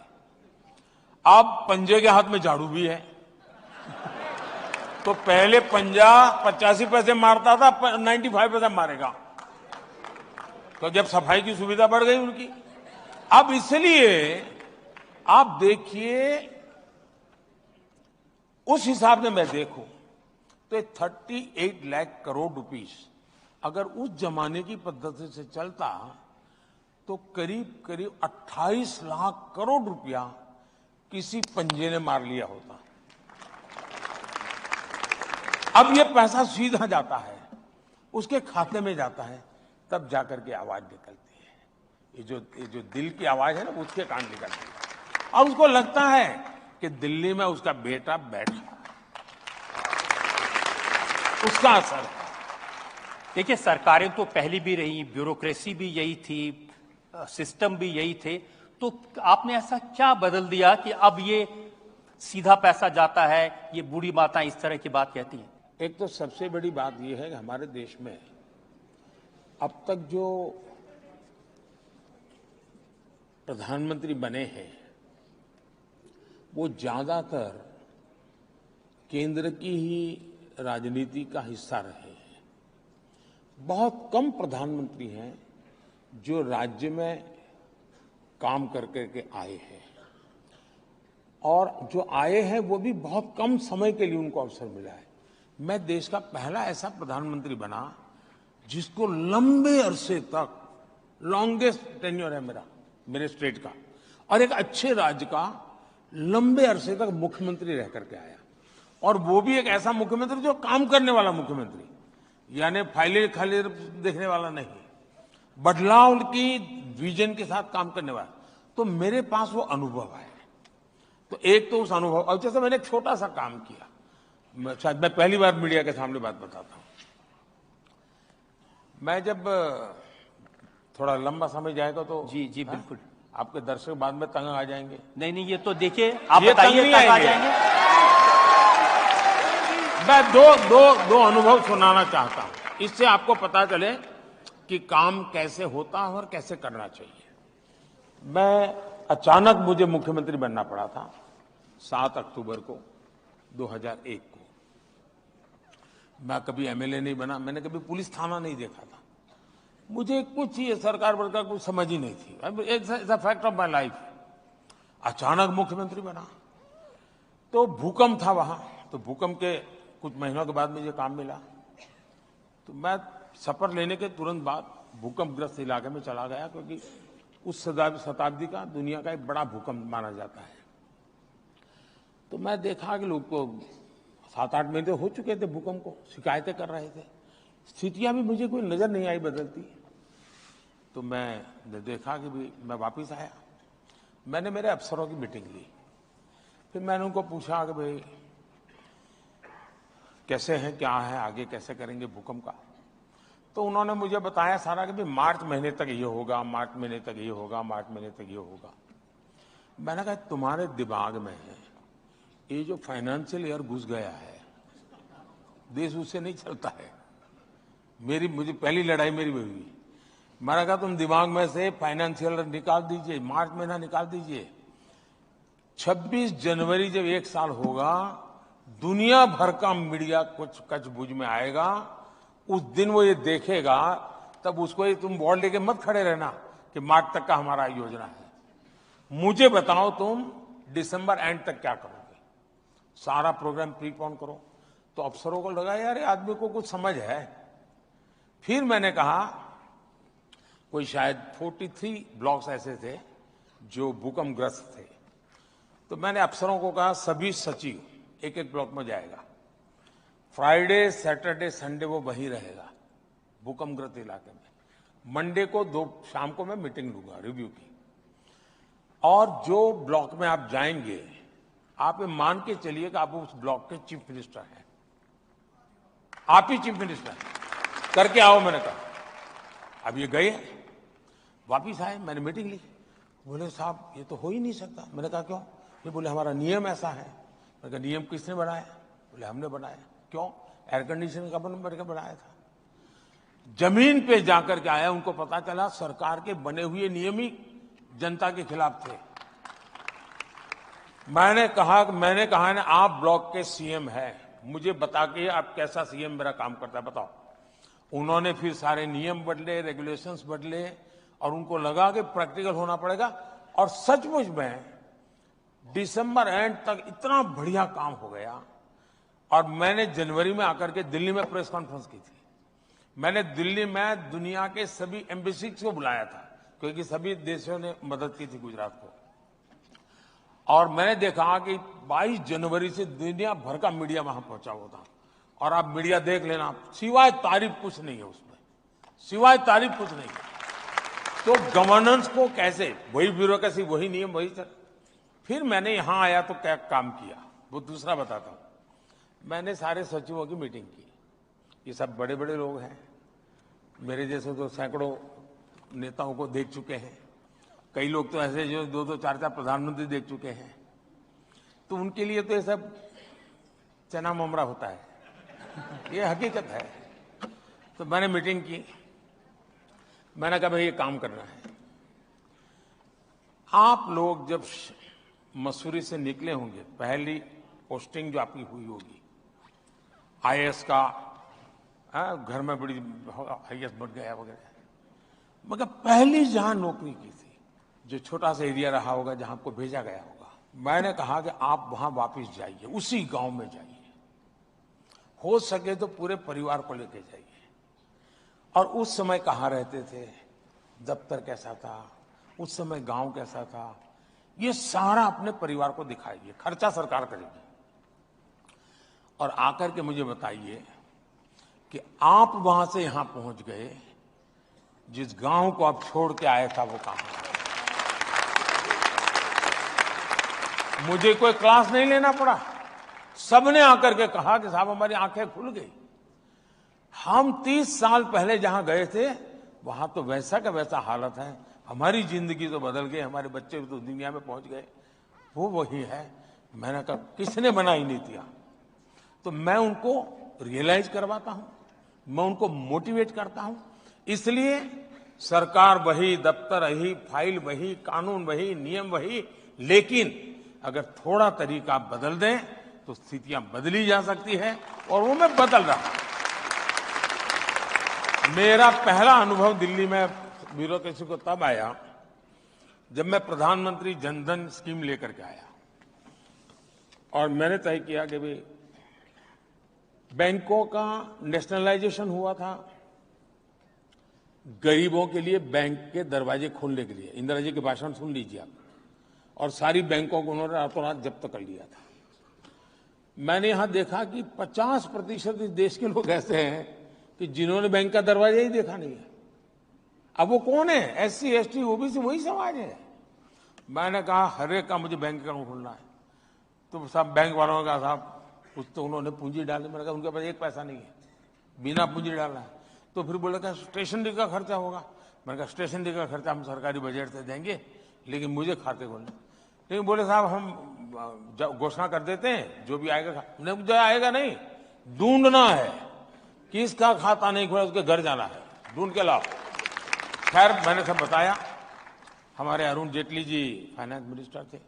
अब पंजे के हाथ में झाड़ू भी है। तो पहले पंजा 85 पैसे मारता था, 95 पैसे मारेगा। तो जब सफाई की सुविधा बढ़ गई उनकी, अब इसलिए आप देखिए, उस हिसाब से मैं देखूं तो 38 लाख करोड़ रुपीस अगर उस जमाने की पद्धति से चलता तो करीब करीब 28 लाख करोड़ रुपया किसी पंजे ने मार लिया होता। अब ये पैसा सीधा जाता है, उसके खाते में जाता है, तब जाकर के आवाज निकलती है। ये जो दिल की आवाज है ना, उसके कान निकलती है। और उसको लगता है कि दिल्ली में उसका बेटा बैठा, उसका असर है। देखिए, सरकारें तो पहले भी रही, ब्यूरोक्रेसी भी यही थी, सिस्टम भी यही थे, तो आपने ऐसा क्या बदल दिया कि अब ये सीधा पैसा जाता है, ये बूढ़ी माताएं इस तरह की बात कहती हैं? एक तो सबसे बड़ी बात यह है कि हमारे देश में अब तक जो प्रधानमंत्री बने हैं वो ज्यादातर केंद्र की ही राजनीति का हिस्सा रहे हैं। बहुत कम प्रधानमंत्री हैं जो राज्य में काम करके आए हैं, और जो आए हैं वो भी बहुत कम समय के लिए उनको अवसर मिला है। मैं देश का पहला ऐसा प्रधानमंत्री बना जिसको लंबे अरसे तक, लॉन्गेस्ट टेन्योर है मेरे स्टेट का, और एक अच्छे राज्य का लंबे अरसे तक मुख्यमंत्री रह करके आया, और वो भी एक ऐसा मुख्यमंत्री जो काम करने वाला मुख्यमंत्री, यानी फाइलें खाली देखने वाला नहीं, बदलाव की विजन के साथ काम करने वाला। तो मेरे पास वो अनुभव है। तो एक तो उस अनुभव, और जैसे मैंने एक छोटा सा काम किया, शायद मैं पहली बार मीडिया के सामने बात बताता हूं। मैं जब थोड़ा लंबा समय जाएगा तो जी बिल्कुल, आपके दर्शक बाद में तंग आ जाएंगे। नहीं, ये तो देखिए, आप बताइए तंग आ जाएंगे। मैं दो अनुभव सुनाना चाहता हूं, इससे आपको पता चले कि काम कैसे होता है और कैसे करना चाहिए। मैं अचानक मुझे मुख्यमंत्री बनना पड़ा था 7 अक्टूबर को 2001 को। मैं कभी एमएलए नहीं बना, मैंने कभी पुलिस थाना नहीं देखा था, मुझे कुछ ये सरकार वर्कार कुछ समझ ही नहीं थी। It's a fact of my life. अचानक मुख्यमंत्री बना तो भूकंप था वहां, तो भूकंप के कुछ महीनों के बाद मुझे काम मिला। तो मैं शपथ लेने के तुरंत बाद भूकंपग्रस्त इलाके में चला गया, क्योंकि उस शताब्दी का दुनिया का एक बड़ा भूकंप माना जाता है। तो मैं देखा कि लोग को 7-8 महीने हो चुके थे भूकंप को, शिकायतें कर रहे थे, स्थितियां भी मुझे कोई नजर नहीं आई बदलती। तो मैं देखा कि भी मैं वापस आया, मैंने मेरे अफसरों की मीटिंग ली, फिर मैंने उनको पूछा कि भाई कैसे हैं, क्या है, आगे कैसे करेंगे भूकंप का। तो उन्होंने मुझे बताया सारा कि भाई मार्च महीने तक ये होगा, मार्च महीने तक ये होगा, मार्च महीने तक ये होगा। मैंने कहा तुम्हारे दिमाग में है ये जो फाइनेंशियल ईयर घुस गया है, देश उससे नहीं चलता है। मुझे पहली लड़ाई मेरी हुई। मैंने कहा तुम दिमाग में से फाइनेंशियल ईयर निकाल दीजिए, मार्च महीना निकाल दीजिए। 26 जनवरी जब 1 साल होगा, दुनिया भर का मीडिया कुछ कच्छ-बुझ में आएगा, उस दिन वो ये देखेगा, तब उसको ये तुम बोर्ड लेके मत खड़े रहना कि मार्च तक का हमारा योजना है। मुझे बताओ तुम दिसंबर एंड तक क्या करोगे, सारा प्रोग्राम प्रीपोन करो। तो अफसरों को लगा यार ये आदमी को कुछ समझ है। फिर मैंने कहा कोई शायद 43 ब्लॉक्स ऐसे थे जो भूकंपग्रस्त थे। तो मैंने अफसरों को कहा सभी सचिव एक ब्लॉक में जाएगा, फ्राइडे सैटरडे संडे वो वहीं रहेगा भूकंपग्रस्त इलाके में। मंडे को शाम को मैं मीटिंग लूंगा रिव्यू की, और जो ब्लॉक में आप जाएंगे आप ये मान के चलिए कि आप उस ब्लॉक के चीफ मिनिस्टर हैं, आप ही चीफ मिनिस्टर हैं, करके आओ। मैंने कहा अब ये गए, वापिस आए, मैंने मीटिंग ली। बोले साहब ये तो हो ही नहीं सकता। मैंने कहा क्यों? ये बोले हमारा नियम ऐसा है। मैंने कहा नियम किसने बनाया? बोले हमने बनाया। क्यों? एयर कंडीशन का करके बनाया था। जमीन पे जाकर के आया, उनको पता चला सरकार के बने हुए नियम ही जनता के खिलाफ थे। मैंने कहा ना आप ब्लॉक के सीएम हैं, मुझे बता के आप कैसा सीएम मेरा काम करता है बताओ। उन्होंने फिर सारे नियम बदले, रेगुलेशंस बदले, और उनको लगा कि प्रैक्टिकल होना पड़ेगा। और सचमुच में दिसंबर एंड तक इतना बढ़िया काम हो गया। और मैंने जनवरी में आकर के दिल्ली में प्रेस कॉन्फ्रेंस की थी। मैंने दिल्ली में दुनिया के सभी एम्बेसीज को बुलाया था, क्योंकि सभी देशों ने मदद की थी गुजरात को। और मैंने देखा कि 22 जनवरी से दुनिया भर का मीडिया वहां पहुंचा हुआ था। और आप मीडिया देख लेना, सिवाय तारीफ कुछ नहीं है उसमें, सिवाय तारीफ कुछ नहीं है। तो गवर्नेंस को कैसे, वही ब्यूरोक्रेसी, वही नियम, वही चल। फिर मैंने यहां आया तो क्या काम किया वो दूसरा बताता हूं। मैंने सारे सचिवों की मीटिंग की। ये सब बड़े बड़े लोग हैं, मेरे जैसे तो सैकड़ों नेताओं को देख चुके हैं। कई लोग तो ऐसे जो 2-2, 4-4 प्रधानमंत्री देख चुके हैं। तो उनके लिए तो ये सब चना ममरा होता है, ये हकीकत है। तो मैंने मीटिंग की। मैंने कहा भाई ये काम करना है। आप लोग जब मसूरी से निकले होंगे, पहली पोस्टिंग जो आपकी हुई होगी आईएएस का, घर में बड़ी आईएएस बढ़ गया वगैरह, मगर पहली जहां नौकरी की थी, जो छोटा सा एरिया रहा होगा जहां आपको भेजा गया होगा, मैंने कहा कि आप वहां वापस जाइए, उसी गांव में जाइए, हो सके तो पूरे परिवार को लेकर जाइए। और उस समय कहाँ रहते थे, दफ्तर कैसा था, उस समय गांव कैसा था, ये सारा अपने परिवार को दिखाइए। खर्चा सरकार करेगी। और आकर के मुझे बताइए कि आप वहां से यहां पहुंच गए, जिस गांव को आप छोड़ के आए था वो कहां है? मुझे कोई क्लास नहीं लेना पड़ा। सबने आकर के कहा कि साहब हमारी आंखें खुल गई। हम 30 साल पहले जहां गए थे वहां तो वैसा का वैसा हालत है, हमारी जिंदगी तो बदल गई, हमारे बच्चे तो दुनिया में पहुंच गए, वो वही है। मैंने कहा किसने बनाई नीतियां? तो मैं उनको रियलाइज करवाता हूं, मैं उनको मोटिवेट करता हूं। इसलिए सरकार वही, दफ्तर वही, फाइल वही, कानून वही, नियम वही, लेकिन अगर थोड़ा तरीका बदल दें तो स्थितियां बदली जा सकती है, और वो मैं बदल रहा हूं। मेरा पहला अनुभव दिल्ली में ब्यूरोक्रेसी को तब आया जब मैं प्रधानमंत्री जनधन स्कीम लेकर के आया, और मैंने तय किया कि भाई बैंकों का नेशनलाइजेशन हुआ था, गरीबों के लिए बैंक के दरवाजे खोलने के लिए। इंदिरा जी के भाषण सुन लीजिए आप। और सारी बैंकों को उन्होंने रातों रात जब्त कर लिया था। मैंने यहां देखा कि 50% इस देश के लोग ऐसे हैं कि जिन्होंने बैंक का दरवाजा ही देखा नहीं है। अब वो कौन है? SC, ST, OBC वही समाज है। मैंने कहा हर एक का मुझे बैंक अकाउंट खोलना है। तो सब बैंक वालों ने कहा साहब कुछ तो उन्होंने पूंजी डाली। मैंने कहा उनके पास एक पैसा नहीं है, बिना पूंजी डाला है। तो फिर बोले कि स्टेशनरी का खर्चा होगा। मैंने कहा स्टेशनरी का खर्चा हम सरकारी बजट से देंगे, लेकिन मुझे खाते खोलने। लेकिन बोले साहब हम घोषणा कर देते हैं, जो भी आएगा। नहीं, मुझे आएगा नहीं, ढूंढना है किसका खाता नहीं खुला, उसके घर जाना है, ढूंढ के लाओ। खैर मैंने सब बताया। हमारे अरुण जेटली जी फाइनेंस मिनिस्टर थे।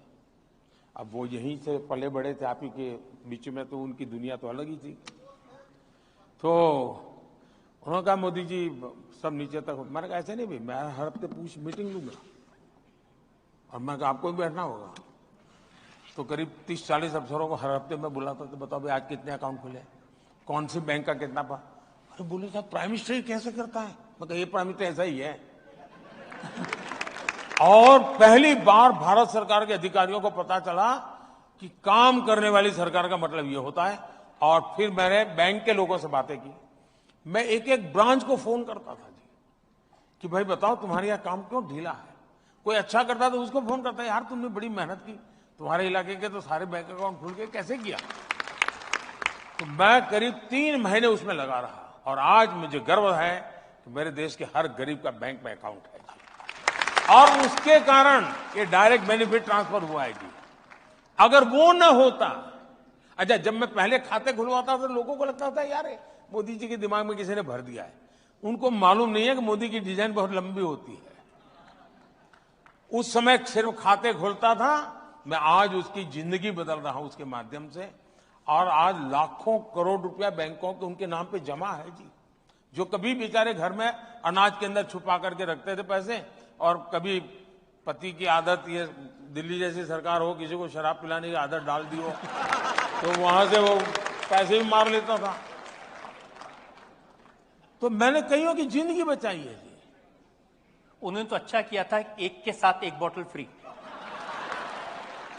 अब वो यहीं से पले बड़े थे, आप ही के बीच में, तो उनकी दुनिया तो अलग ही थी। तो उन्होंने कहा मोदी जी सब नीचे तक। मैंने कहा ऐसे नहीं भाई, मैं हर हफ्ते पूछ मीटिंग लूंगा, और मैं कहा आपको भी बैठना होगा। तो करीब 30-40 अफसरों को हर हफ्ते में बुलाता था, बताओ भाई आज कितने अकाउंट खुले, कौन सी बैंक का कितना पा। अरे बोले साहब प्राइम मिनिस्टर कैसे करता है? मैं कहा ये प्राइम मिनिस्टर ऐसा ही है। और पहली बार भारत सरकार के अधिकारियों को पता चला कि काम करने वाली सरकार का मतलब ये होता है। और फिर मैंने बैंक के लोगों से बातें की। मैं एक एक ब्रांच को फोन करता था जी कि भाई बताओ तुम्हारे यहाँ काम क्यों ढीला है। कोई अच्छा करता तो उसको फोन करता, यार तुमने बड़ी मेहनत की, तुम्हारे इलाके के तो सारे बैंक अकाउंट खुल गए, कैसे किया? तो मैं करीब 3 महीने उसमें लगा रहा, और आज मुझे गर्व है कि मेरे देश के हर गरीब का बैंक में अकाउंट है। और उसके कारण ये डायरेक्ट बेनिफिट ट्रांसफर हुआ है जी। अगर वो न होता, अच्छा जब मैं पहले खाते खुलवाता था लोगों को लगता था यार मोदी जी के दिमाग में किसी ने भर दिया है। उनको मालूम नहीं है कि मोदी की डिजाइन बहुत लंबी होती है। उस समय सिर्फ खाते खोलता था, मैं आज उसकी जिंदगी बदल रहा हूं उसके माध्यम से। और आज लाखों करोड़ रुपया बैंकों के उनके नाम पे जमा है जी। जो कभी बेचारे घर में अनाज के अंदर छुपा करके रखते थे पैसे, और कभी पति की आदत, ये दिल्ली जैसी सरकार हो, किसी को शराब पिलाने की आदत डाल दी हो, तो वहां से वो पैसे भी मार लेता था। तो मैंने कईयों की जिंदगी बचाई है जी। उन्होंने तो अच्छा किया था, एक के साथ एक बोतल फ्री।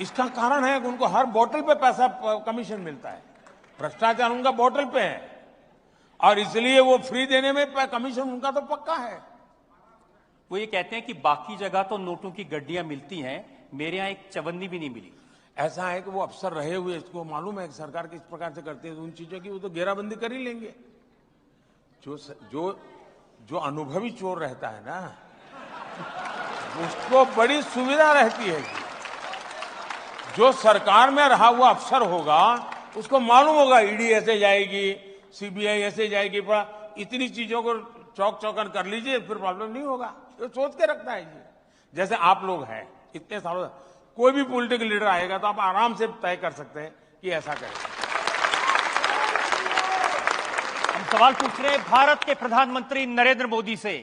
इसका कारण है कि उनको हर बोतल पे पैसा कमीशन मिलता है। भ्रष्टाचार उनका बोतल पे है, और इसलिए वो फ्री देने में कमीशन उनका तो पक्का है। वो ये कहते हैं कि बाकी जगह तो नोटों की गड्डियां मिलती हैं, मेरे यहाँ एक चवन्नी भी नहीं मिली। ऐसा है कि वो अफसर रहे हुए, इसको मालूम है कि सरकार किस प्रकार से करती है, तो उन चीजों की वो तो घेराबंदी कर ही लेंगे। जो अनुभवी चोर रहता है ना, उसको बड़ी सुविधा रहती है कि जो सरकार में रहा हुआ अफसर होगा उसको मालूम होगा ईडी ऐसे जाएगी, सीबीआई ऐसे जाएगी, पर इतनी चीजों को चौक चौकन कर लीजिए, फिर प्रॉब्लम नहीं होगा। ये सोच के रखता है जी। जैसे आप लोग हैं इतने सालों, कोई भी पॉलिटिकल लीडर आएगा तो आप आराम से तय कर सकते हैं कि ऐसा करेगा। हम सवाल पूछ रहे हैं भारत के प्रधानमंत्री नरेंद्र मोदी से,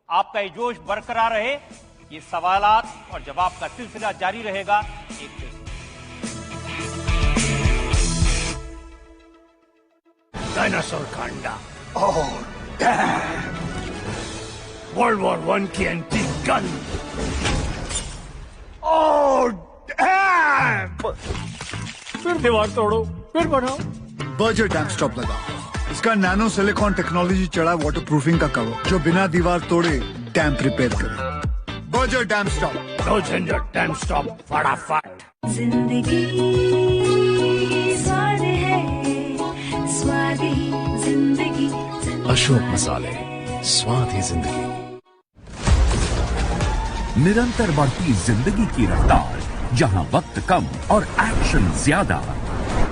आपका ये जोश बरकरार रहे, ये सवालात और जवाब का सिलसिला जारी रहेगा। एक डायनासोर का अंडा। Oh, damn! World War I की एंटीक गन। Oh, damn! फिर दीवार तोड़ो, फिर बनाओ। बर्जर डैम स्टॉप लगाओ। इसका नैनो सिलिकॉन टेक्नोलॉजी चढ़ा वाटर प्रूफिंग का कवर, जो बिना दीवार तोड़े डैम रिपेयर करे। Berger dam stop. नो झंझट, डैम स्टॉप फटाफट। जिंदगी स्वाद है, स्वादी जिंदगी। अशोक मसाले, स्वाद ही जिंदगी। निरंतर बढ़ती जिंदगी की रफ्तार, जहां वक्त कम और एक्शन ज्यादा,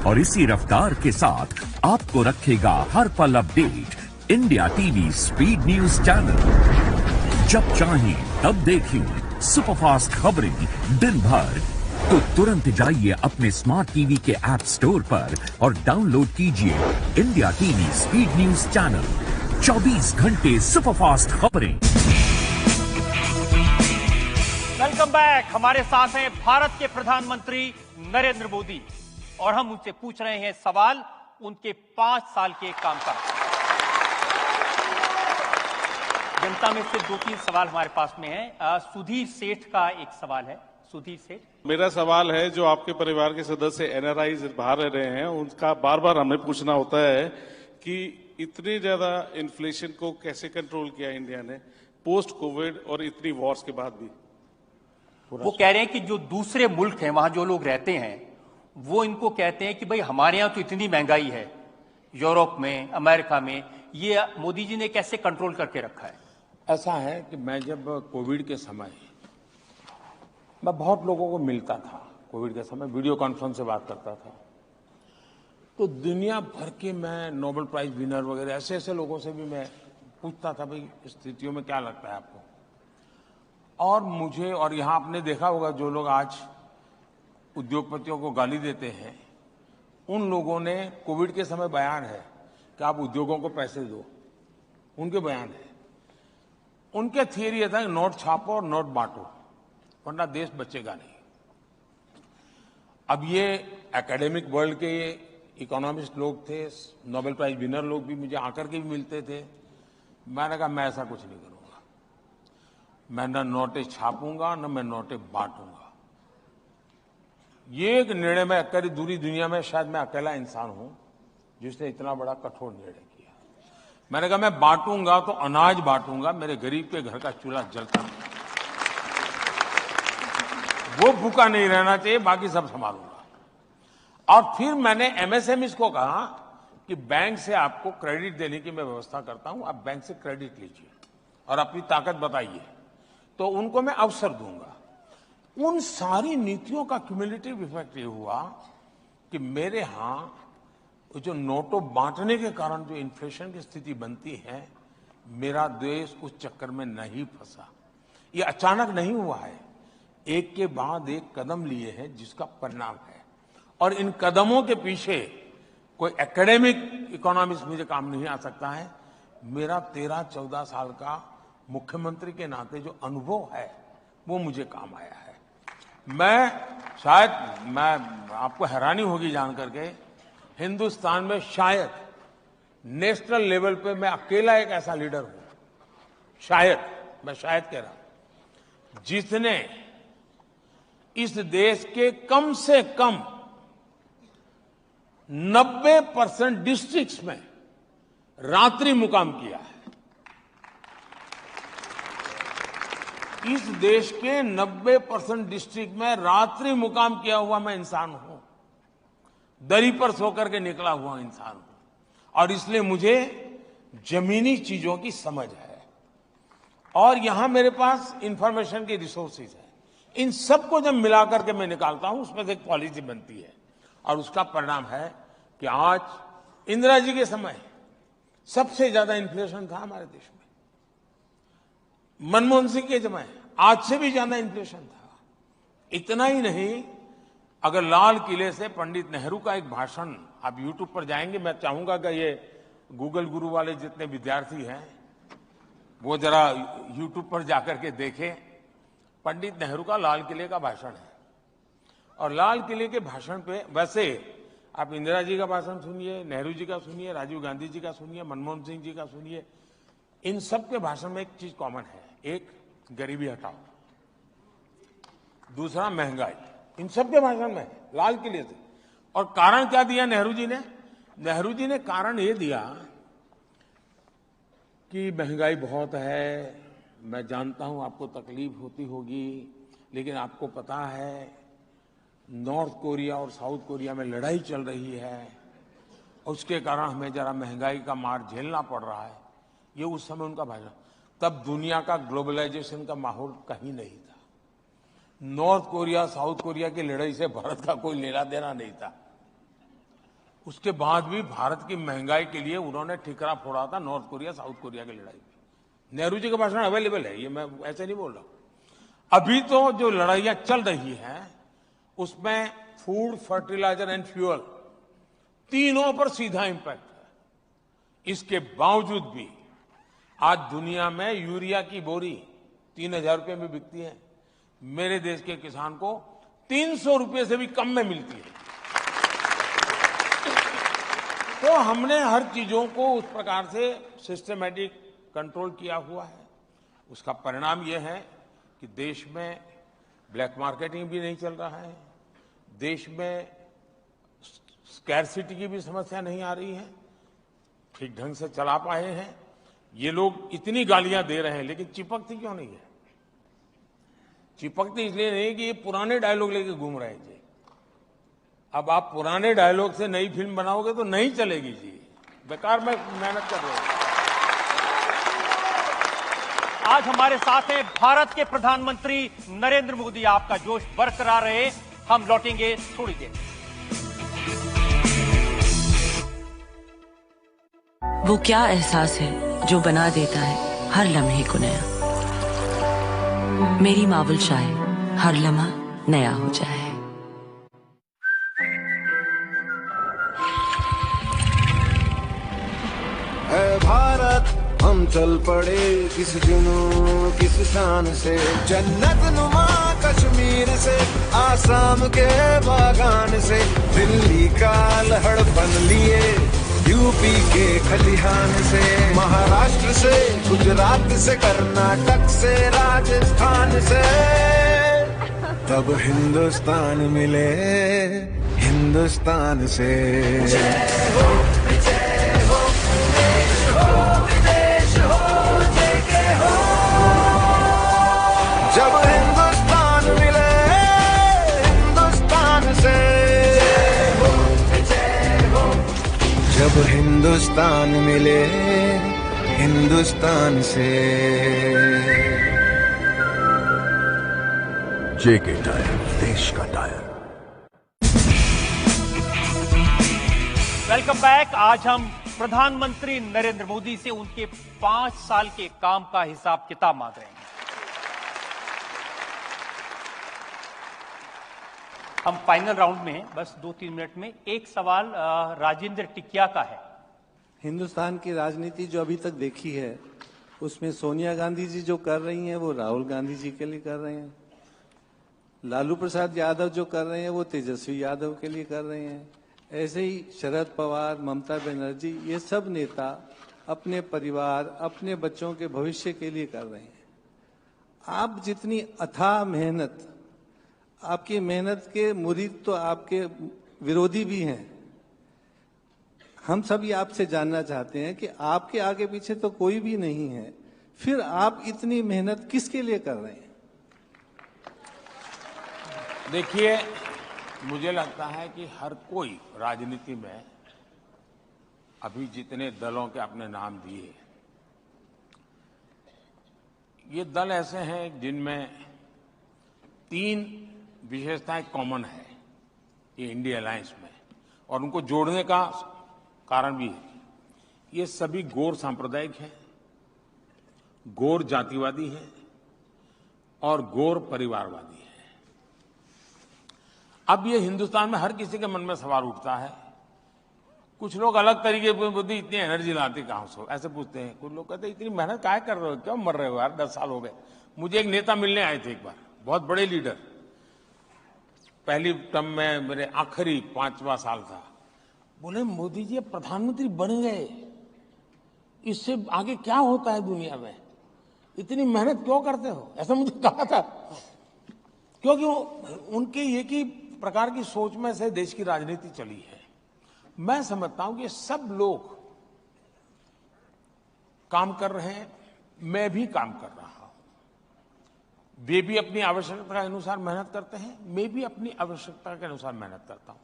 और इसी रफ्तार के साथ आपको रखेगा हर पल update India TV speed news channel. जब चाहें तब देखें सुपरफास्ट खबरें दिन भर, तो तुरंत जाइए अपने स्मार्ट टीवी के ऐप स्टोर पर और डाउनलोड कीजिए India TV speed news channel. 24 घंटे सुपरफास्ट खबरें। Welcome back. हमारे साथ हैं भारत के प्रधानमंत्री नरेंद्र मोदी और हम उनसे पूछ रहे हैं सवाल उनके 5 साल के कामकाज। जनता में से 2-3 सवाल हमारे पास में है। सुधीर सेठ का एक सवाल है। सुधीर सेठ, मेरा सवाल है, जो आपके परिवार के सदस्य एनआरआई बाहर रह रहे हैं, उनका बार बार हमें पूछना होता है कि इतनी ज्यादा इन्फ्लेशन को कैसे कंट्रोल किया इंडिया ने पोस्ट कोविड और इतनी वॉर्स के बाद भी। वो कह रहे हैं कि जो दूसरे मुल्क हैं, वहां जो लोग रहते हैं, वो इनको कहते हैं कि भाई हमारे यहां तो इतनी महंगाई है, यूरोप में, अमेरिका में, ये मोदी जी ने कैसे कंट्रोल करके रखा है। ऐसा है कि मैं जब कोविड के समय, मैं बहुत लोगों को मिलता था, कोविड के समय वीडियो कॉन्फ्रेंस से बात करता था, तो दुनिया भर के मैं नोबेल प्राइज विनर वगैरह ऐसे ऐसे लोगों से भी मैं पूछता था, भाई स्थितियों में क्या लगता है आपको। और मुझे, और यहां आपने देखा होगा जो लोग आज उद्योगपतियों को गाली देते हैं, उन लोगों ने कोविड के समय बयान है कि आप उद्योगों को पैसे दो, उनके बयान है। उनके थियरी था कि नोट छापो और नोट बांटो, वरना देश बचेगा नहीं। अब ये एकेडमिक वर्ल्ड के इकोनॉमिस्ट लोग थे, नोबेल प्राइज विनर लोग भी मुझे आकर के भी मिलते थे। मैंने कहा मैं ऐसा कुछ नहीं करूंगा, मैं न नोटें छापूंगा न मैं नोटें बांटूंगा। ये एक निर्णय मैं करी दूरी दुनिया में शायद मैं अकेला इंसान हूं जिसने इतना बड़ा कठोर निर्णय किया। मैंने कहा मैं बांटूंगा तो अनाज बांटूंगा, मेरे गरीब के घर का चूल्हा जलता नहीं, वो भूखा नहीं रहना चाहिए, बाकी सब संभालूंगा। और फिर मैंने एमएसएमई को कहा कि बैंक से आपको क्रेडिट देने की मैं व्यवस्था करता हूं, आप बैंक से क्रेडिट लीजिए और अपनी ताकत बताइए, तो उनको मैं अवसर दूंगा। उन सारी नीतियों का क्यूमुलेटिव इफेक्ट ये हुआ कि मेरे यहां जो नोटों बांटने के कारण जो इन्फ्लेशन की स्थिति बनती है, मेरा देश उस चक्कर में नहीं फंसा। ये अचानक नहीं हुआ है, एक के बाद एक कदम लिए हैं जिसका परिणाम है। और इन कदमों के पीछे कोई एकेडमिक इकोनॉमिक्स मुझे काम नहीं आ सकता है। मेरा 13-14 साल का मुख्यमंत्री के नाते जो अनुभव है वो मुझे काम आया है। मैं आपको हैरानी होगी जान करके, हिंदुस्तान में शायद नेशनल लेवल पे मैं अकेला एक ऐसा लीडर हूं, शायद, मैं शायद कह रहा हूं, जिसने इस देश के कम से कम 90% डिस्ट्रिक्ट्स में रात्रि मुकाम किया है। इस देश के 90% डिस्ट्रिक्ट में रात्रि मुकाम किया हुआ मैं इंसान हूं, दरी पर सोकर के निकला हुआ इंसान हूं, और इसलिए मुझे जमीनी चीजों की समझ है और यहां मेरे पास इंफॉर्मेशन की रिसोर्सेज है। इन सबको जब मिलाकर के मैं निकालता हूं, उसमें से एक पॉलिसी बनती है और उसका परिणाम है कि आज इंदिरा जी के समय सबसे ज्यादा इन्फ्लेशन था हमारे देश में। मनमोहन सिंह के समय आज से भी ज्यादा इन्फ्लेशन था। इतना ही नहीं, अगर लाल किले से पंडित नेहरू का एक भाषण आप YouTube पर जाएंगे, मैं चाहूंगा कि ये गूगल गुरु वाले जितने विद्यार्थी हैं वो जरा YouTube पर जाकर के देखें। पंडित नेहरू का लाल किले का भाषण है और लाल किले के भाषण पे वैसे आप इंदिरा जी का भाषण सुनिए, नेहरू जी का सुनिए, राजीव गांधी जी का सुनिए, मनमोहन सिंह जी का सुनिए, इन सब के भाषण में एक चीज कॉमन है। एक, गरीबी हटाओ, दूसरा महंगाई, इन सब के भाषण में है लाल किले से। और कारण क्या दिया नेहरू जी ने? नेहरू जी ने कारण ये दिया कि महंगाई बहुत है, मैं जानता हूं आपको तकलीफ होती होगी, लेकिन आपको पता है नॉर्थ कोरिया और साउथ कोरिया में लड़ाई चल रही है, उसके कारण हमें जरा महंगाई का मार झेलना पड़ रहा है। ये उस समय उनका भाषण। तब दुनिया का ग्लोबलाइजेशन का माहौल कहीं नहीं था। नॉर्थ कोरिया साउथ कोरिया की लड़ाई से भारत का कोई लेना देना नहीं था। उसके बाद भी भारत की महंगाई के लिए उन्होंने ठिकरा फोड़ा था नॉर्थ कोरिया साउथ कोरिया की लड़ाई में। नेहरू जी का भाषण अवेलेबल है, ये मैं ऐसे नहीं बोल रहा। अभी तो जो लड़ाइयां चल रही हैं उसमें फूड, फर्टिलाइजर एंड फ्यूअल तीनों पर सीधा इंपैक्ट है। इसके बावजूद भी आज दुनिया में यूरिया की बोरी 3,000 रुपए में बिकती है, मेरे देश के किसान को 300 रुपए से भी कम में मिलती है। तो हमने हर चीजों को उस प्रकार से सिस्टमैटिक कंट्रोल किया हुआ है। उसका परिणाम यह है कि देश में ब्लैक मार्केटिंग भी नहीं चल रहा है, देश में स्कैरसिटी की भी समस्या नहीं आ रही है, ठीक ढंग से चला पाए हैं। ये लोग इतनी गालियां दे रहे हैं, लेकिन चिपकती क्यों नहीं है? चिपकती इसलिए नहीं कि ये पुराने डायलॉग लेके घूम रहे हैं जी। अब आप पुराने डायलॉग से नई फिल्म बनाओगे तो नहीं चलेगी जी, बेकार में मेहनत कर रहे हैं। आज हमारे साथ हैं भारत के प्रधानमंत्री नरेंद्र मोदी। आपका जोश बरकरार रहे, हम लौटेंगे थोड़ी देर। वो क्या एहसास है जो बना देता है हर लम्हे को नया। मेरी मावल चाहे हर लम्हा नया हो जाए। है भारत हम चल पड़े किस जुनून किस शान से, जन्नत नुमा कश्मीर से आसाम के बागान से, दिल्ली का लहड़पन लिए यूपी के खलिहान से, महाराष्ट्र से गुजरात से कर्नाटक से राजस्थान से, तब हिंदुस्तान मिले हिंदुस्तान से। जय हो जय हो देश हो विदेश हो जय के हो। जब हिंदुस्तान मिले हिंदुस्तान से, जब हिंदुस्तान मिले हिंदुस्तान से। जेके टायर, देश का टायर। Welcome back. आज हम प्रधानमंत्री नरेंद्र मोदी से उनके 5 साल के काम का हिसाब किताब मांग रहे हैं। हम फाइनल राउंड में बस 2-3 मिनट में एक सवाल राजेंद्र टिकिया का है। हिंदुस्तान की राजनीति जो अभी तक देखी है उसमें सोनिया गांधी जी जो कर रही हैं वो राहुल गांधी जी के लिए कर रहे हैं, लालू प्रसाद यादव जो कर रहे हैं वो तेजस्वी यादव के लिए कर रहे हैं, ऐसे ही शरद पवार, ममता बनर्जी, ये सब नेता अपने परिवार अपने बच्चों के भविष्य के लिए कर रहे हैं। आप जितनी अथाह मेहनत, आपकी मेहनत के मुरीद तो आपके विरोधी भी हैं। हम सब ये आपसे जानना चाहते हैं कि आपके आगे पीछे तो कोई भी नहीं है, फिर आप इतनी मेहनत किसके लिए कर रहे हैं? देखिए, मुझे लगता है कि हर कोई राजनीति में अभी जितने दलों के आपने नाम दिए, ये दल ऐसे हैं जिनमें 3 विशेषताएं कॉमन है ये इंडिया अलायंस में, और उनको जोड़ने का कारण भी है। ये सभी गौर सांप्रदायिक हैं, गौर जातिवादी हैं और गौर परिवारवादी हैं। अब ये हिंदुस्तान में हर किसी के मन में सवाल उठता है, कुछ लोग अलग तरीके की बुद्धि, इतनी एनर्जी लाते कहां से, ऐसे पूछते हैं। कुछ लोग कहते हैं इतनी मेहनत काहे कर रहे हो, क्यों मर रहे हो यार, 10 साल हो गए। मुझे एक नेता मिलने आए थे एक बार, बहुत बड़े लीडर, पहली टर्म में मेरे आखिरी 5वां साल था। बोले मोदी जी प्रधानमंत्री बन गए, इससे आगे क्या होता है दुनिया में, इतनी मेहनत क्यों करते हो, ऐसा मुझे कहा था। क्योंकि उनके एक ही प्रकार की सोच में से देश की राजनीति चली है। मैं समझता हूं कि सब लोग काम कर रहे हैं, मैं भी काम कर रहा हूं। वे भी अपनी आवश्यकता के अनुसार मेहनत करते हैं, मैं भी अपनी आवश्यकता के अनुसार मेहनत करता हूं।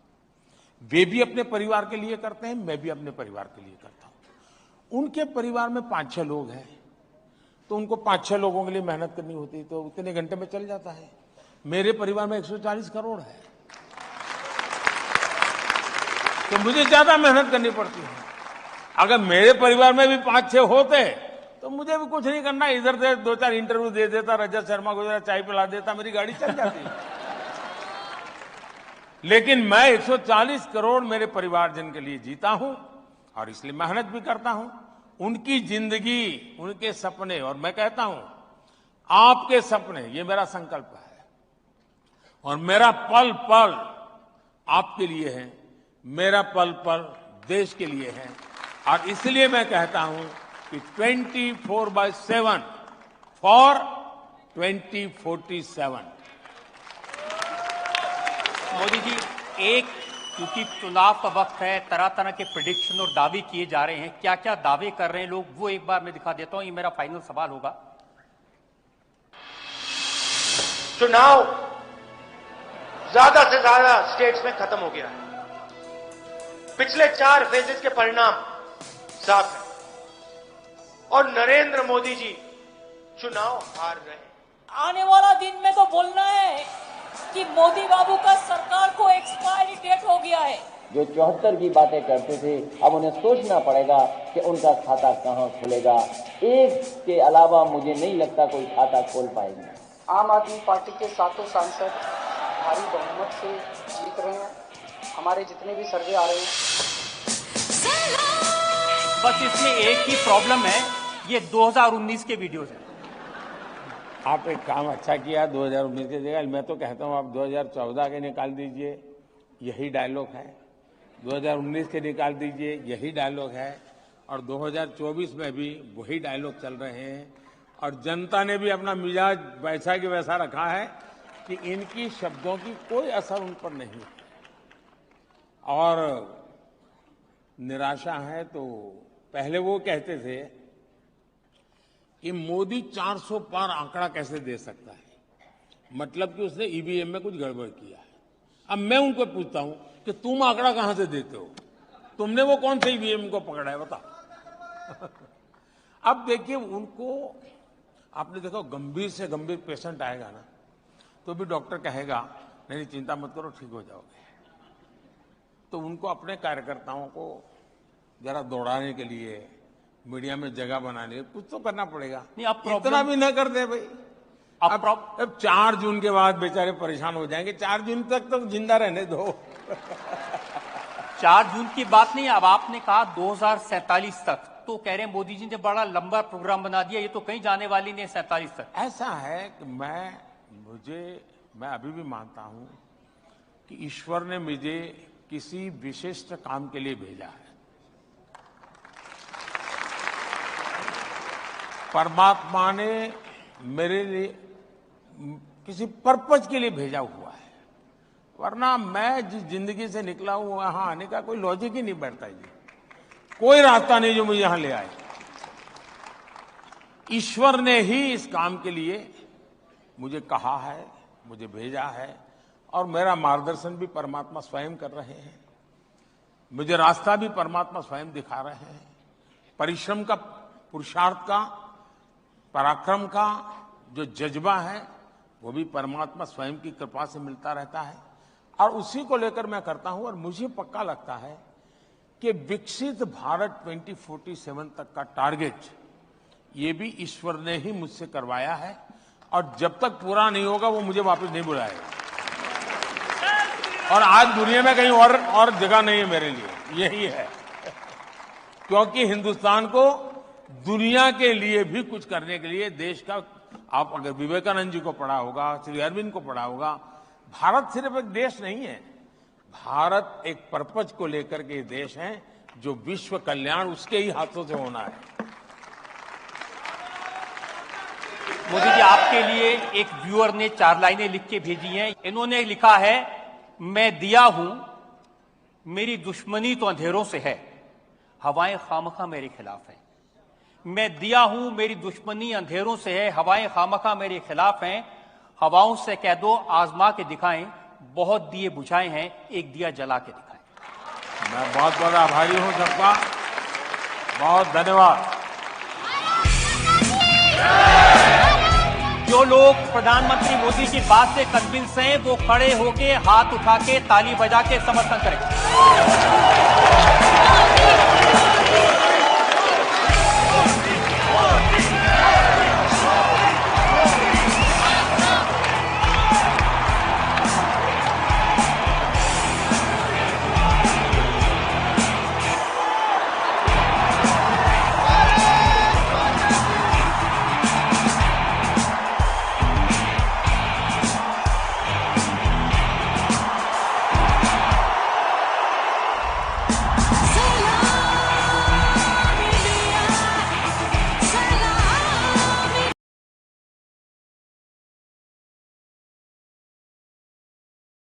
वे भी अपने परिवार के लिए करते हैं, मैं भी अपने परिवार के लिए करता हूं। उनके परिवार में 5-6 लोग हैं, तो उनको 5-6 लोगों के लिए मेहनत करनी होती है, तो उतने घंटे में चल जाता है। मेरे परिवार में 140 करोड़ है, तो मुझे ज्यादा मेहनत करनी पड़ती है। अगर मेरे परिवार में भी 5-6 होते तो मुझे भी कुछ नहीं करना, इधर से 2-4 इंटरव्यू दे देता, रजत शर्मा को जरा चाय पिला देता, मेरी गाड़ी चल जाती। लेकिन मैं 140 करोड़ मेरे परिवारजन के लिए जीता हूं, और इसलिए मेहनत भी करता हूं। उनकी जिंदगी, उनके सपने, और मैं कहता हूं आपके सपने, ये मेरा संकल्प है, और मेरा पल पल आपके लिए है, मेरा पल पल देश के लिए है। और इसलिए मैं कहता हूं कि 24/7 फॉर 2047। मोदी जी, एक क्योंकि चुनाव का वक्त है, तरह तरह के प्रेडिक्शन और दावे किए जा रहे हैं, क्या क्या दावे कर रहे हैं लोग, वो एक बार मैं दिखा देता हूं। ये मेरा फाइनल सवाल होगा। चुनाव ज्यादा से ज्यादा स्टेट्स में खत्म हो गया है। पिछले 4 फेजेस के परिणाम साफ है, और नरेंद्र मोदी जी चुनाव हार रहे हैं। आने वाला दिन में तो बोलना है कि मोदी बाबू का सरकार को एक्सपायरी डेट हो गया है। जो 74 की बातें करते थे, अब उन्हें सोचना पड़ेगा कि उनका खाता कहां खुलेगा। एक के अलावा मुझे नहीं लगता कोई खाता खोल पाएंगे। आम आदमी पार्टी के 7 सांसद भारी बहुमत से जीत रहे हैं। हमारे जितने भी सर्वे आ रहे हैं, बस इसमें एक ही प्रॉब्लम है, ये 2019 के वीडियोस हैं। आप एक काम अच्छा किया 2019 के जगह, मैं तो कहता हूं आप 2014 के निकाल दीजिए, यही डायलॉग है। 2019 के निकाल दीजिए, यही डायलॉग है। और 2024 में भी वही डायलॉग चल रहे हैं। और जनता ने भी अपना मिजाज वैसा कि वैसा रखा है कि इनकी शब्दों की कोई असर उन पर नहीं है। और निराशा है तो पहले वो कहते थे कि मोदी 400 पार आंकड़ा कैसे दे सकता है, मतलब कि उसने ईवीएम में कुछ गड़बड़ किया है। अब मैं उनको पूछता हूं कि तुम आंकड़ा कहां से देते हो, तुमने वो कौन से ईवीएम को पकड़ा है, बताओ। अब देखिए, उनको आपने देखो, गंभीर से गंभीर पेशेंट आएगा ना, तो भी डॉक्टर कहेगा नहीं चिंता मत करो, ठीक हो जाओगे। तो उनको अपने कार्यकर्ताओं को जरा दौड़ाने के लिए, मीडिया में जगह बनाने, कुछ तो करना पड़ेगा। नहीं, अब इतना भी न कर दे भाई। अब 4 जून के बाद बेचारे परेशान हो जाएंगे। 4 जून तक तो जिंदा रहने दो। 4 जून की बात नहीं, अब आपने कहा 2047 तक, तो कह रहे हैं मोदी जी ने बड़ा लंबा प्रोग्राम बना दिया, ये तो कहीं जाने वाली नहीं 47 तक। ऐसा है कि मैं अभी भी मानता हूं कि ईश्वर ने मुझे किसी विशिष्ट काम के लिए भेजा है। परमात्मा ने मेरे लिए किसी पर्पज के लिए भेजा हुआ है, वरना मैं जिस जिंदगी से निकला हूं वहां आने का कोई लॉजिक ही नहीं बैठता जी। कोई रास्ता नहीं जो मुझे यहां ले आए। ईश्वर ने ही इस काम के लिए मुझे कहा है, मुझे भेजा है, और मेरा मार्गदर्शन भी परमात्मा स्वयं कर रहे हैं। मुझे रास्ता भी परमात्मा स्वयं दिखा रहे हैं। परिश्रम का, पुरुषार्थ का, पराक्रम का जो जज्बा है वो भी परमात्मा स्वयं की कृपा से मिलता रहता है और उसी को लेकर मैं करता हूं। और मुझे पक्का लगता है कि विकसित भारत 2047 तक का टारगेट ये भी ईश्वर ने ही मुझसे करवाया है और जब तक पूरा नहीं होगा वो मुझे वापस नहीं बुलाएगा। और आज दुनिया में कहीं और जगह नहीं है मेरे लिए, यही है। क्योंकि हिंदुस्तान को दुनिया के लिए भी कुछ करने के लिए देश का, आप अगर विवेकानंद जी को पढ़ा होगा, श्री अरविंद को पढ़ा होगा, भारत सिर्फ एक देश नहीं है, भारत एक पर्पज को लेकर के देश है जो विश्व कल्याण उसके ही हाथों से होना है। मोदी जी, आपके लिए एक व्यूअर ने 4 लाइनें लिख के भेजी हैं। इन्होंने लिखा है, मैं दिया हूं, मेरी दुश्मनी तो अंधेरों से है, हवाएं खामखा मेरे खिलाफ हैं। मैं दिया हूं, मेरी दुश्मनी अंधेरों से है, हवाएं खामखा मेरे खिलाफ हैं। हवाओं से कह दो आजमा के दिखाएं, बहुत दिए बुझाए हैं, एक दिया जला के दिखाएं। मैं बहुत बड़ा आभारी हूं सबका, बहुत धन्यवाद। जो लोग प्रधानमंत्री मोदी की बात से कन्विंस हैं वो खड़े होके हाथ उठा के ताली बजा के समर्थन करें।